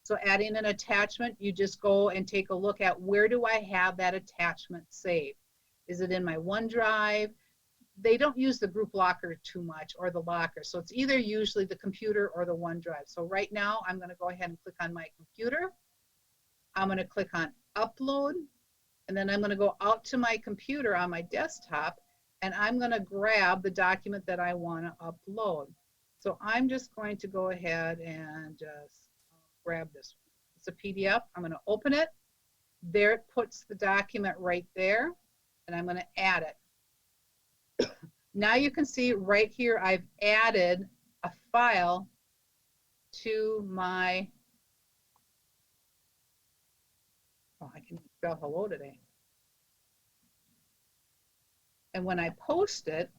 B: So adding an attachment, you just go and take a look at where do I have that attachment saved? Is it in my OneDrive? They don't use the group locker too much or the locker. So it's either usually the computer or the OneDrive. So right now I'm going to go ahead and click on my computer. I'm going to click on upload, and then I'm going to go out to my computer on my desktop, and I'm going to grab the document that I want to upload. So I'm just going to go ahead and just grab this one. It's a PDF. I'm going to open it. There it puts the document right there, and I'm going to add it. Now you can see right here I've added a file to my, oh, I can spell hello today. And when I post it,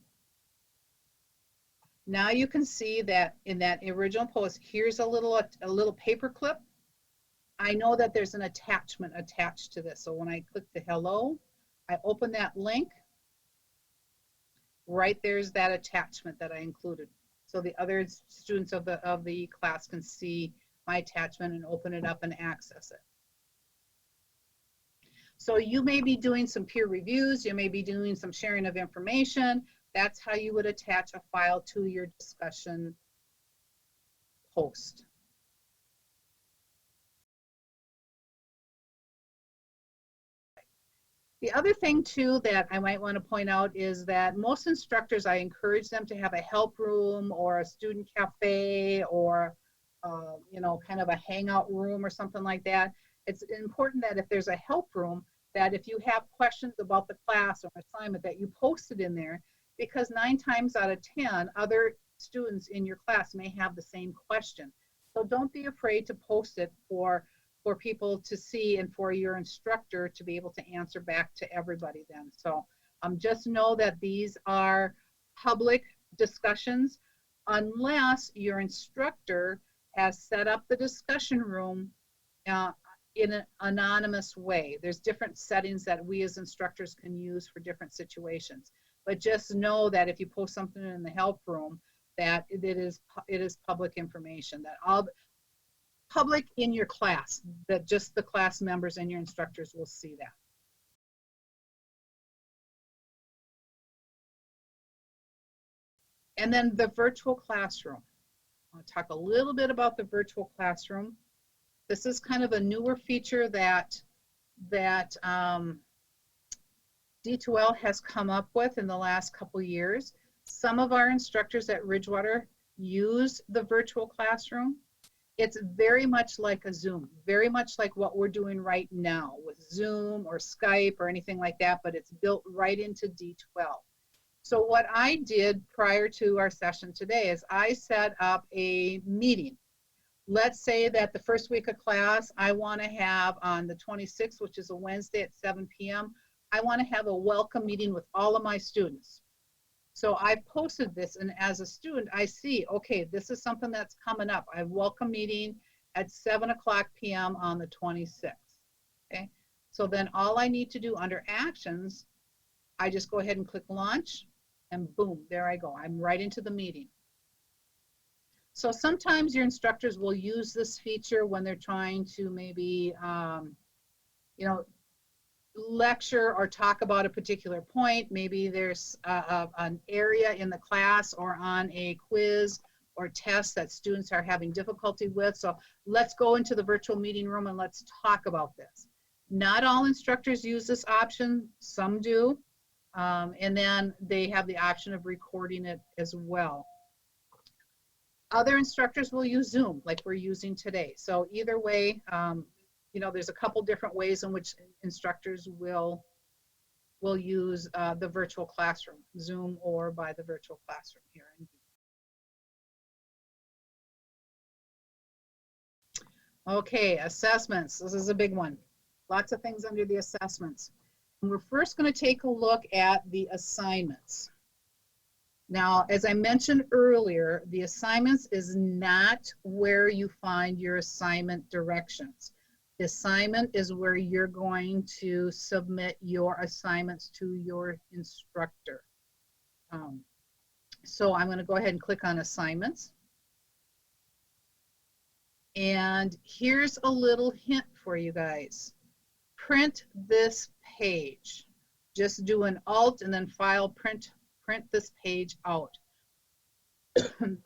B: now you can see that in that original post, here's a little paper clip. I know that there's an attachment attached to this. So when I click the hello, I open that link. Right there's that attachment that I included. So the other students of the class can see my attachment and open it up and access it. So you may be doing some peer reviews, you may be doing some sharing of information. That's how you would attach a file to your discussion post. The other thing too that I might want to point out is that most instructors, I encourage them to have a help room or a student cafe or you know, kind of a hangout room or something like that. It's important that if there's a help room, that if you have questions about the class or assignment, that you post it in there, because 9 times out of 10 other students in your class may have the same question. So don't be afraid to post it for people to see and for your instructor to be able to answer back to everybody then. So just know that these are public discussions unless your instructor has set up the discussion room in an anonymous way. There's different settings that we as instructors can use for different situations. But just know that if you post something in the help room, that it is public information, that all public in your class, that just the class members and your instructors will see that. And then the virtual classroom. I'll talk a little bit about the virtual classroom. This is kind of a newer feature that D2L has come up with in the last couple years. Some of our instructors at Ridgewater use the virtual classroom. It's very much like a Zoom, very much like what we're doing right now with Zoom or Skype or anything like that, but it's built right into D2L. So what I did prior to our session today is I set up a meeting. Let's say that the first week of class, I want to have on the 26th, which is a Wednesday at 7 p.m., I want to have a welcome meeting with all of my students. So I posted this, and as a student, I see, okay, this is something that's coming up. I have welcome meeting at 7 p.m. on the 26th, okay? So then all I need to do under actions, I just go ahead and click launch, and boom, there I go. I'm right into the meeting. So sometimes your instructors will use this feature when they're trying to maybe, you know, lecture or talk about a particular point. Maybe there's an area in the class or on a quiz or test that students are having difficulty with. So let's go into the virtual meeting room and let's talk about this. Not all instructors use this option, some do. And then they have the option of recording it as well. Other instructors will use Zoom like we're using today. So either way, there's a couple different ways in which instructors will use the virtual classroom, Zoom or by the virtual classroom here. Okay, assessments. This is a big one. Lots of things under the assessments. And we're first going to take a look at the assignments. Now, as I mentioned earlier, the assignments is not where you find your assignment directions. The assignment is where you're going to submit your assignments to your instructor. So I'm going to go ahead and click on assignments. And here's a little hint for you guys. Print this page. Just do an Alt and then File, print this page out.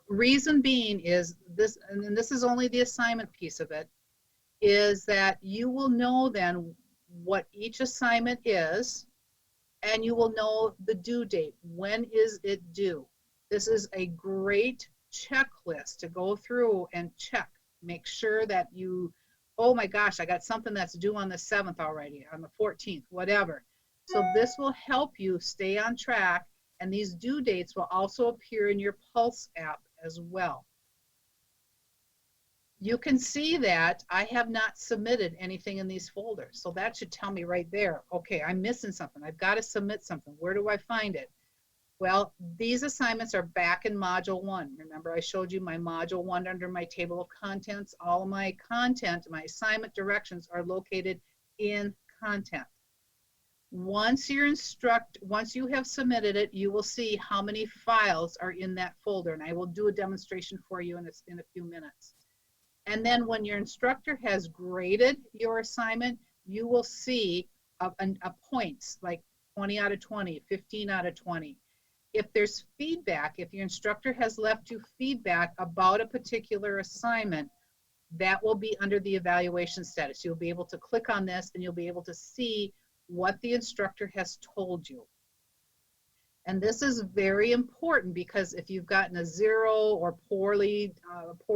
B: Reason being is this, and this is only the assignment piece of it, is that you will know then what each assignment is, and you will know the due date. When is it due? This is a great checklist to go through and check. Make sure that you, oh my gosh, I got something that's due on the 7th already, on the 14th, whatever. So this will help you stay on track, and these due dates will also appear in your Pulse app as well. You can see that I have not submitted anything in these folders. So that should tell me right there, okay, I'm missing something. I've got to submit something. Where do I find it? Well, these assignments are back in Module 1. Remember, I showed you my Module 1 under my table of contents. All of my content, my assignment directions are located in content. Once you have submitted it, you will see how many files are in that folder. And I will do a demonstration for you in a few minutes. And then when your instructor has graded your assignment, you will see a points like 20 out of 20, 15 out of 20. If there's feedback, if your instructor has left you feedback about a particular assignment, that will be under the evaluation status. You'll be able to click on this and you'll be able to see what the instructor has told you. And this is very important because if you've gotten a 0 or poor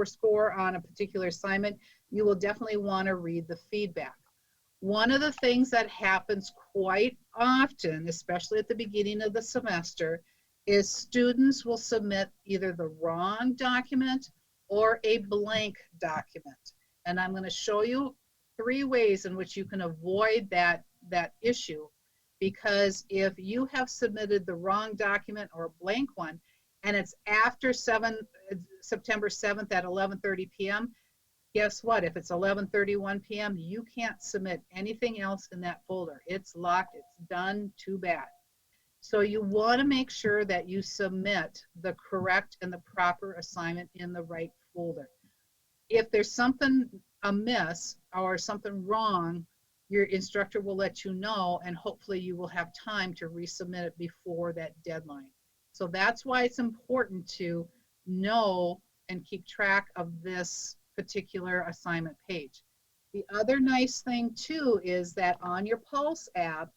B: score on a particular assignment, you will definitely want to read the feedback. One of the things that happens quite often, especially at the beginning of the semester, is students will submit either the wrong document or a blank document. And I'm going to show you 3 ways in which you can avoid that issue. Because if you have submitted the wrong document or a blank one, and it's after September 7th at 11:30 p.m., guess what? If it's 11:31 p.m., you can't submit anything else in that folder. It's locked, it's done, too bad. So you want to make sure that you submit the correct and the proper assignment in the right folder. If there's something amiss or something wrong, your instructor will let you know, and hopefully you will have time to resubmit it before that deadline. So that's why it's important to know and keep track of this particular assignment page. The other nice thing too is that on your Pulse app,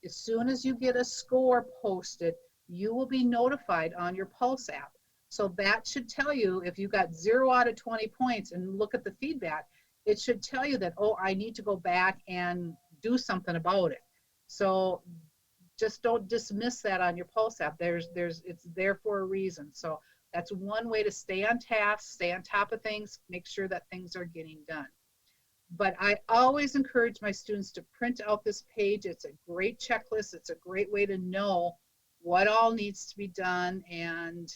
B: as soon as you get a score posted, you will be notified on your Pulse app. So that should tell you if you got 0 out of 20 points and look at the feedback, it should tell you that, oh, I need to go back and do something about it. So just don't dismiss that on your Pulse app. It's there for a reason. So that's one way to stay on task, stay on top of things, make sure that things are getting done. But I always encourage my students to print out this page. It's a great checklist. It's a great way to know what all needs to be done, and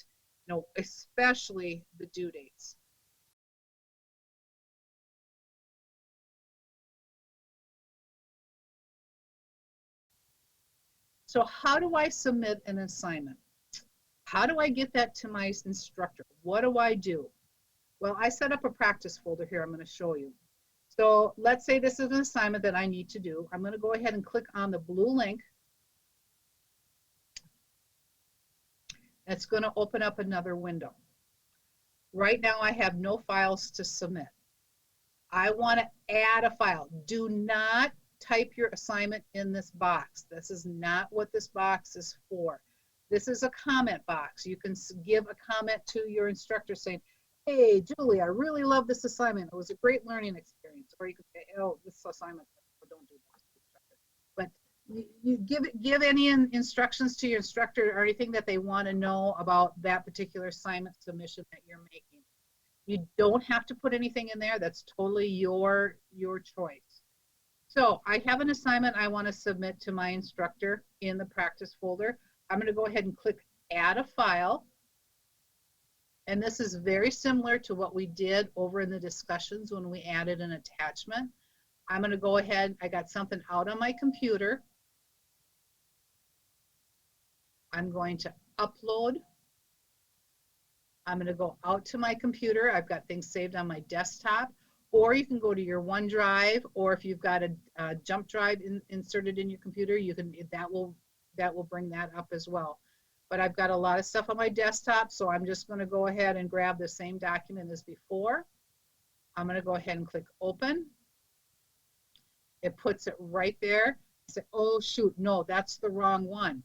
B: especially the due dates. So how do I submit an assignment? How do I get that to my instructor? What do I do? Well, I set up a practice folder here I'm going to show you. So let's say this is an assignment that I need to do. I'm going to go ahead and click on the blue link. That's going to open up another window. Right now I have no files to submit. I want to add a file. Do not type your assignment in this box. This is not what this box is for. This is a comment box. You can give a comment to your instructor saying, hey, Julie, I really love this assignment. It was a great learning experience. Or you can say, oh, this assignment, don't do that. But you give any instructions to your instructor or anything that they want to know about that particular assignment submission that you're making. You don't have to put anything in there. That's totally your choice. So I have an assignment I want to submit to my instructor in the practice folder. I'm going to go ahead and click add a file. And this is very similar to what we did over in the discussions when we added an attachment. I'm going to go ahead, I got something out on my computer. I'm going to upload. I'm going to go out to my computer. I've got things saved on my desktop, or you can go to your OneDrive, or if you've got a jump drive inserted in your computer, you can, that will bring that up as well. But I've got a lot of stuff on my desktop, so I'm just going to go ahead and grab the same document as before. I'm going to go ahead and click open. It puts it right there. I say, oh shoot, no, that's the wrong one.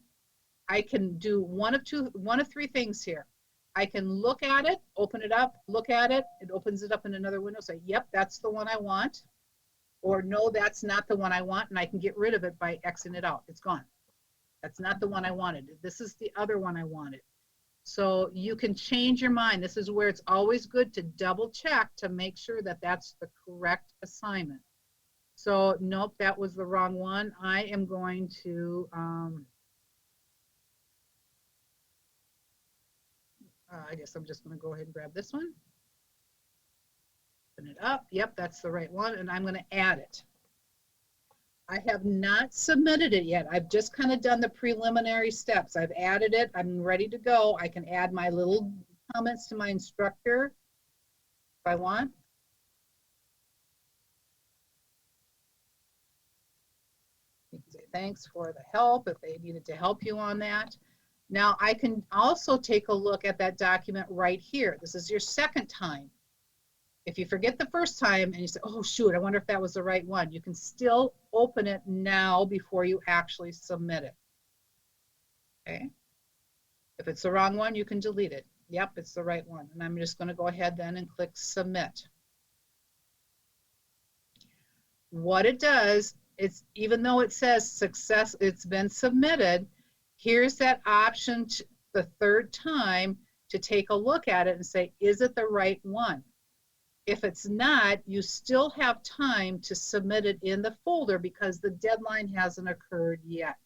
B: I can do one of three things here. I can look at it, open it up, look at it, it opens it up in another window, say, yep, that's the one I want. Or no, that's not the one I want, and I can get rid of it by Xing it out. It's gone. That's not the one I wanted. This is the other one I wanted. So you can change your mind. This is where it's always good to double check to make sure that that's the correct assignment. So nope, that was the wrong one. I am going to, I guess I'm just going to go ahead and grab this one. Open it up. Yep, that's the right one. And I'm going to add it. I have not submitted it yet. I've just kind of done the preliminary steps. I've added it. I'm ready to go. I can add my little comments to my instructor if I want. You can say thanks for the help if they needed to help you on that. Now I can also take a look at that document right here. This is your second time. If you forget the first time and you say, oh shoot, I wonder if that was the right one, you can still open it now before you actually submit it. Okay. If it's the wrong one, you can delete it. Yep, it's the right one. And I'm just going to go ahead then and click submit. What it does is, even though it says success, it's been submitted, here's that option the third time to take a look at it and say, is it the right one? If it's not, you still have time to submit it in the folder because the deadline hasn't occurred yet.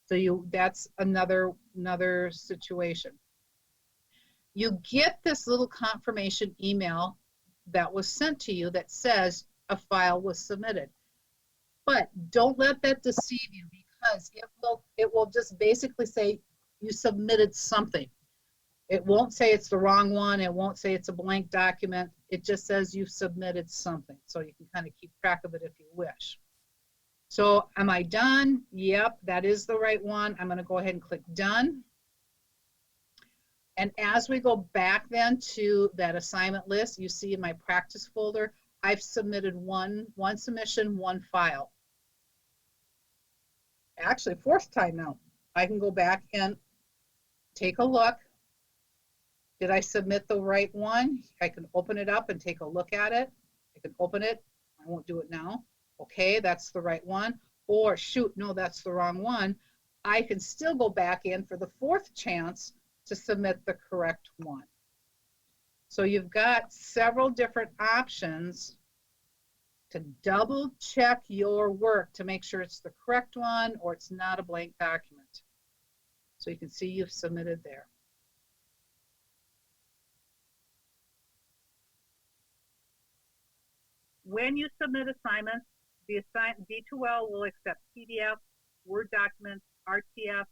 B: So that's another situation. You get this little confirmation email that was sent to you that says a file was submitted. But don't let that deceive you, because it will just basically say you submitted something. It won't say it's the wrong one. It won't say it's a blank document. It just says you've submitted something. So you can kind of keep track of it if you wish. So am I done? Yep, that is the right one. I'm going to go ahead and click done. And as we go back then to that assignment list, you see in my practice folder, I've submitted one submission, one file. Actually, fourth time now. I can go back and take a look. Did I submit the right one? I can open it up and take a look at it. I can open it. I won't do it now. Okay, that's the right one. Or shoot, no, that's the wrong one. I can still go back in for the fourth chance to submit the correct one. So you've got several different options to double check your work to make sure it's the correct one or it's not a blank document. So you can see you've submitted there. When you submit assignments, the D2L will accept PDF, Word documents, RTF,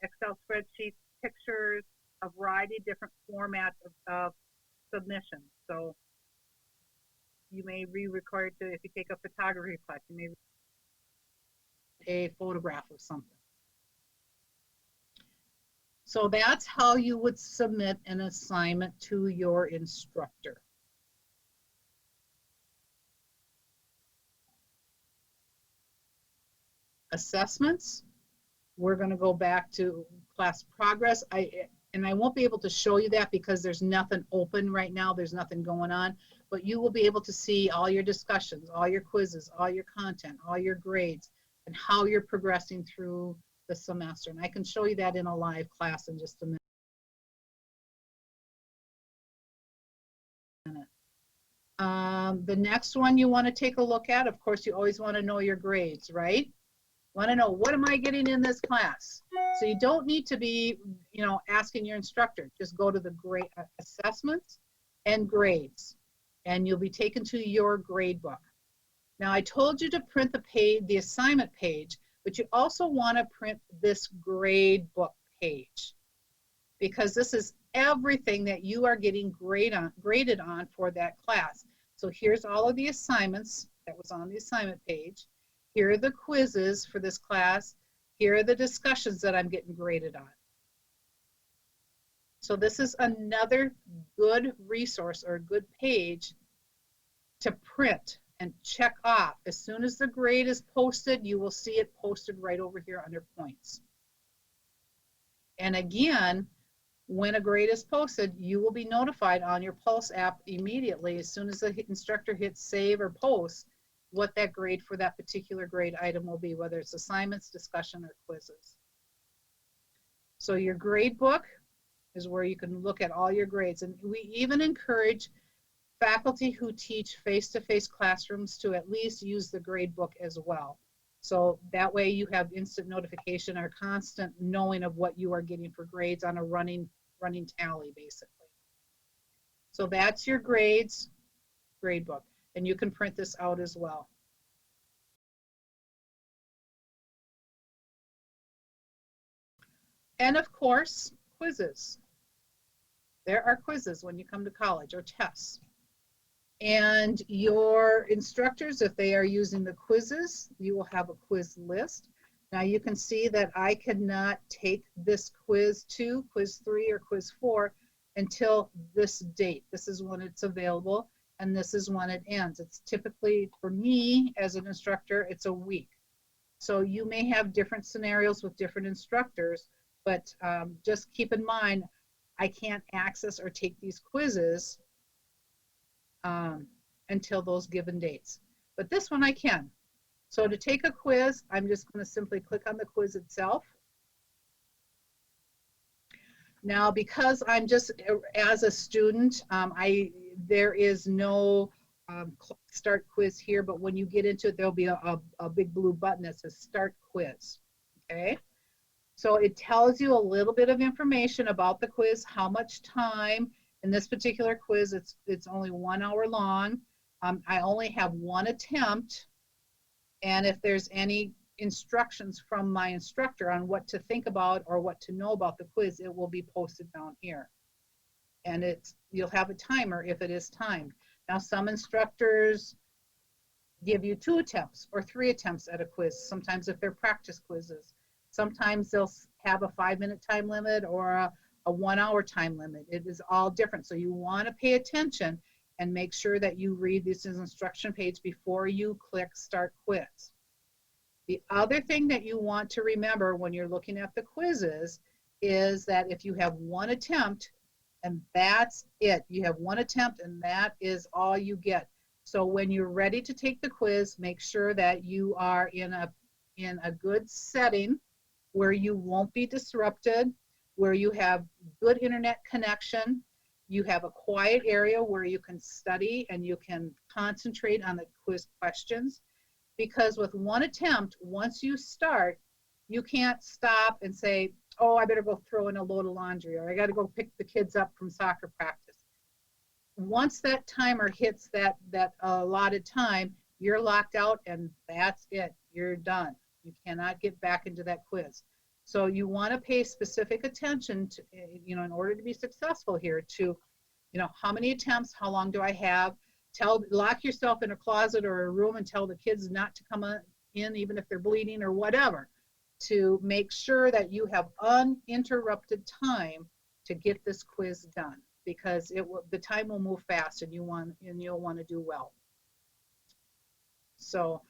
B: Excel spreadsheets, pictures, a variety of different formats of submission. So you may be required to, if you take a photography class, you may a photograph of something. So that's how you would submit an assignment to your instructor. Assessments, we're going to go back to class progress. I won't be able to show you that because there's nothing open right now. There's nothing going on, but you will be able to see all your discussions, all your quizzes, all your content, all your grades, and how you're progressing through the semester. And I can show you that in a live class in just a minute. The next one you want to take a look at, of course, you always want to know your grades, right? Want to know, what am I getting in this class? So you don't need to be, asking your instructor. Just go to the grade assessments and grades, and you'll be taken to your grade book. Now, I told you to print the assignment page, but you also want to print this grade book page, because this is everything that you are getting graded on for that class. So here's all of the assignments that was on the assignment page. Here are the quizzes for this class. Here are the discussions that I'm getting graded on. So this is another good resource or good page to print and check off. As soon as the grade is posted, you will see it posted right over here under points. And again, when a grade is posted, you will be notified on your Pulse app immediately as soon as the instructor hits save or post what that grade for that particular grade item will be, whether it's assignments, discussion, or quizzes. So your grade book is where you can look at all your grades. And we even encourage faculty who teach face-to-face classrooms to at least use the grade book as well. So that way you have instant notification or constant knowing of what you are getting for grades on a running tally, basically. So that's your grades grade book, and you can print this out as well. And of course, quizzes. There are quizzes when you come to college, or tests. And your instructors, if they are using the quizzes, you will have a quiz list. Now you can see that I cannot take this quiz 2, quiz 3, or quiz 4 until this date. This is when it's available, and this is when it ends. It's typically, for me as an instructor, it's a week. So you may have different scenarios with different instructors, but just keep in mind, I can't access or take these quizzes until those given dates. But this one I can. So to take a quiz, I'm just going to simply click on the quiz itself. Now, because I'm just as a student, there is no start quiz here, but when you get into it, there'll be a big blue button that says start quiz. Okay. So it tells you a little bit of information about the quiz, how much time. In this particular quiz, it's only 1 hour long. I only have one attempt, and if there's any instructions from my instructor on what to think about or what to know about the quiz, it will be posted down here. And you'll have a timer if it is timed. Now, some instructors give you 2 attempts or 3 attempts at a quiz, sometimes if they're practice quizzes. Sometimes they'll have a 5-minute time limit or a 1 hour time limit. It is all different. So you want to pay attention and make sure that you read this instruction page before you click start quiz. The other thing that you want to remember when you're looking at the quizzes is that if you have 1 attempt and that's it, you have 1 attempt and that is all you get. So when you're ready to take the quiz, make sure that you are in a good setting where you won't be disrupted, where you have good internet connection, you have a quiet area where you can study and you can concentrate on the quiz questions. Because with 1 attempt, once you start, you can't stop and say, oh, I better go throw in a load of laundry, or I got to go pick the kids up from soccer practice. Once that timer hits that allotted time, you're locked out and that's it. You're done. You cannot get back into that quiz. So you want to pay specific attention to, in order to be successful here, to, how many attempts, how long do I have? Lock yourself in a closet or a room and tell the kids not to come in, even if they're bleeding or whatever, to make sure that you have uninterrupted time to get this quiz done, because the time will move fast and you'll want to do well. So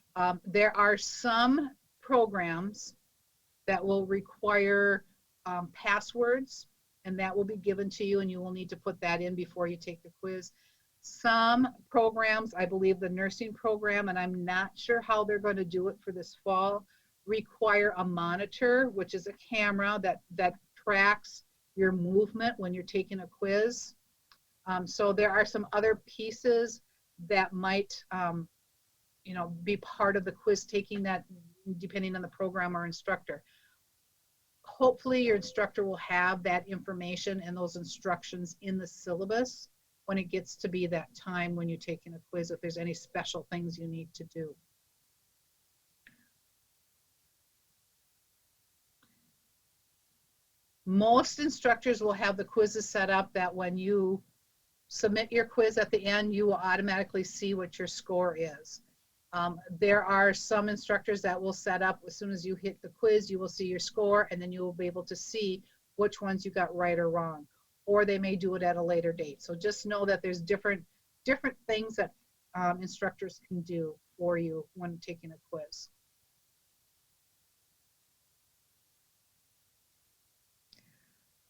B: there are some programs that will require passwords, and that will be given to you, and you will need to put that in before you take the quiz. Some programs, I believe the nursing program, and I'm not sure how they're going to do it for this fall, require a monitor, which is a camera that tracks your movement when you're taking a quiz. So there are some other pieces that might be part of the quiz taking, that depending on the program or instructor. Hopefully your instructor will have that information and those instructions in the syllabus when it gets to be that time when you're taking a quiz, if there's any special things you need to do. Most instructors will have the quizzes set up that when you submit your quiz at the end, you will automatically see what your score is. There are some instructors that will set up, as soon as you hit the quiz, you will see your score, and then you will be able to see which ones you got right or wrong. Or they may do it at a later date. So just know that there's different things that instructors can do for you when taking a quiz.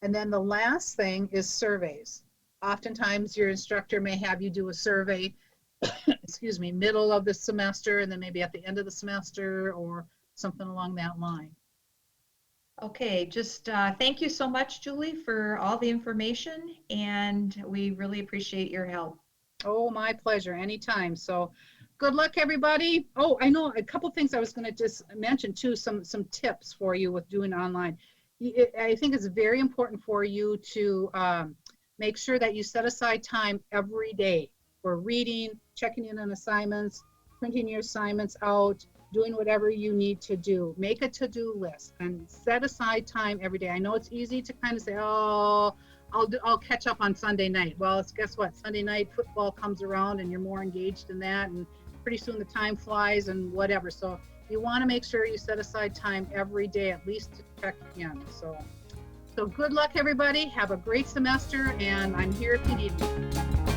B: And then the last thing is surveys. Oftentimes your instructor may have you do a survey excuse me, middle of the semester, and then maybe at the end of the semester, or something along that line.
A: Okay, just thank you so much, Julie, for all the information, and we really appreciate your help.
B: Oh, my pleasure, anytime. So good luck, everybody. Oh, I know a couple things I was going to just mention too, some tips for you with doing online. I think it's very important for you to make sure that you set aside time every day for reading, checking in on assignments, printing your assignments out, doing whatever you need to do. Make a to-do list and set aside time every day. I know it's easy to kind of say, oh, I'll catch up on Sunday night. Well, guess what? Sunday night football comes around and you're more engaged in that, and pretty soon the time flies and whatever. So you want to make sure you set aside time every day, at least to check in. So good luck, everybody. Have a great semester, and I'm here if you need me.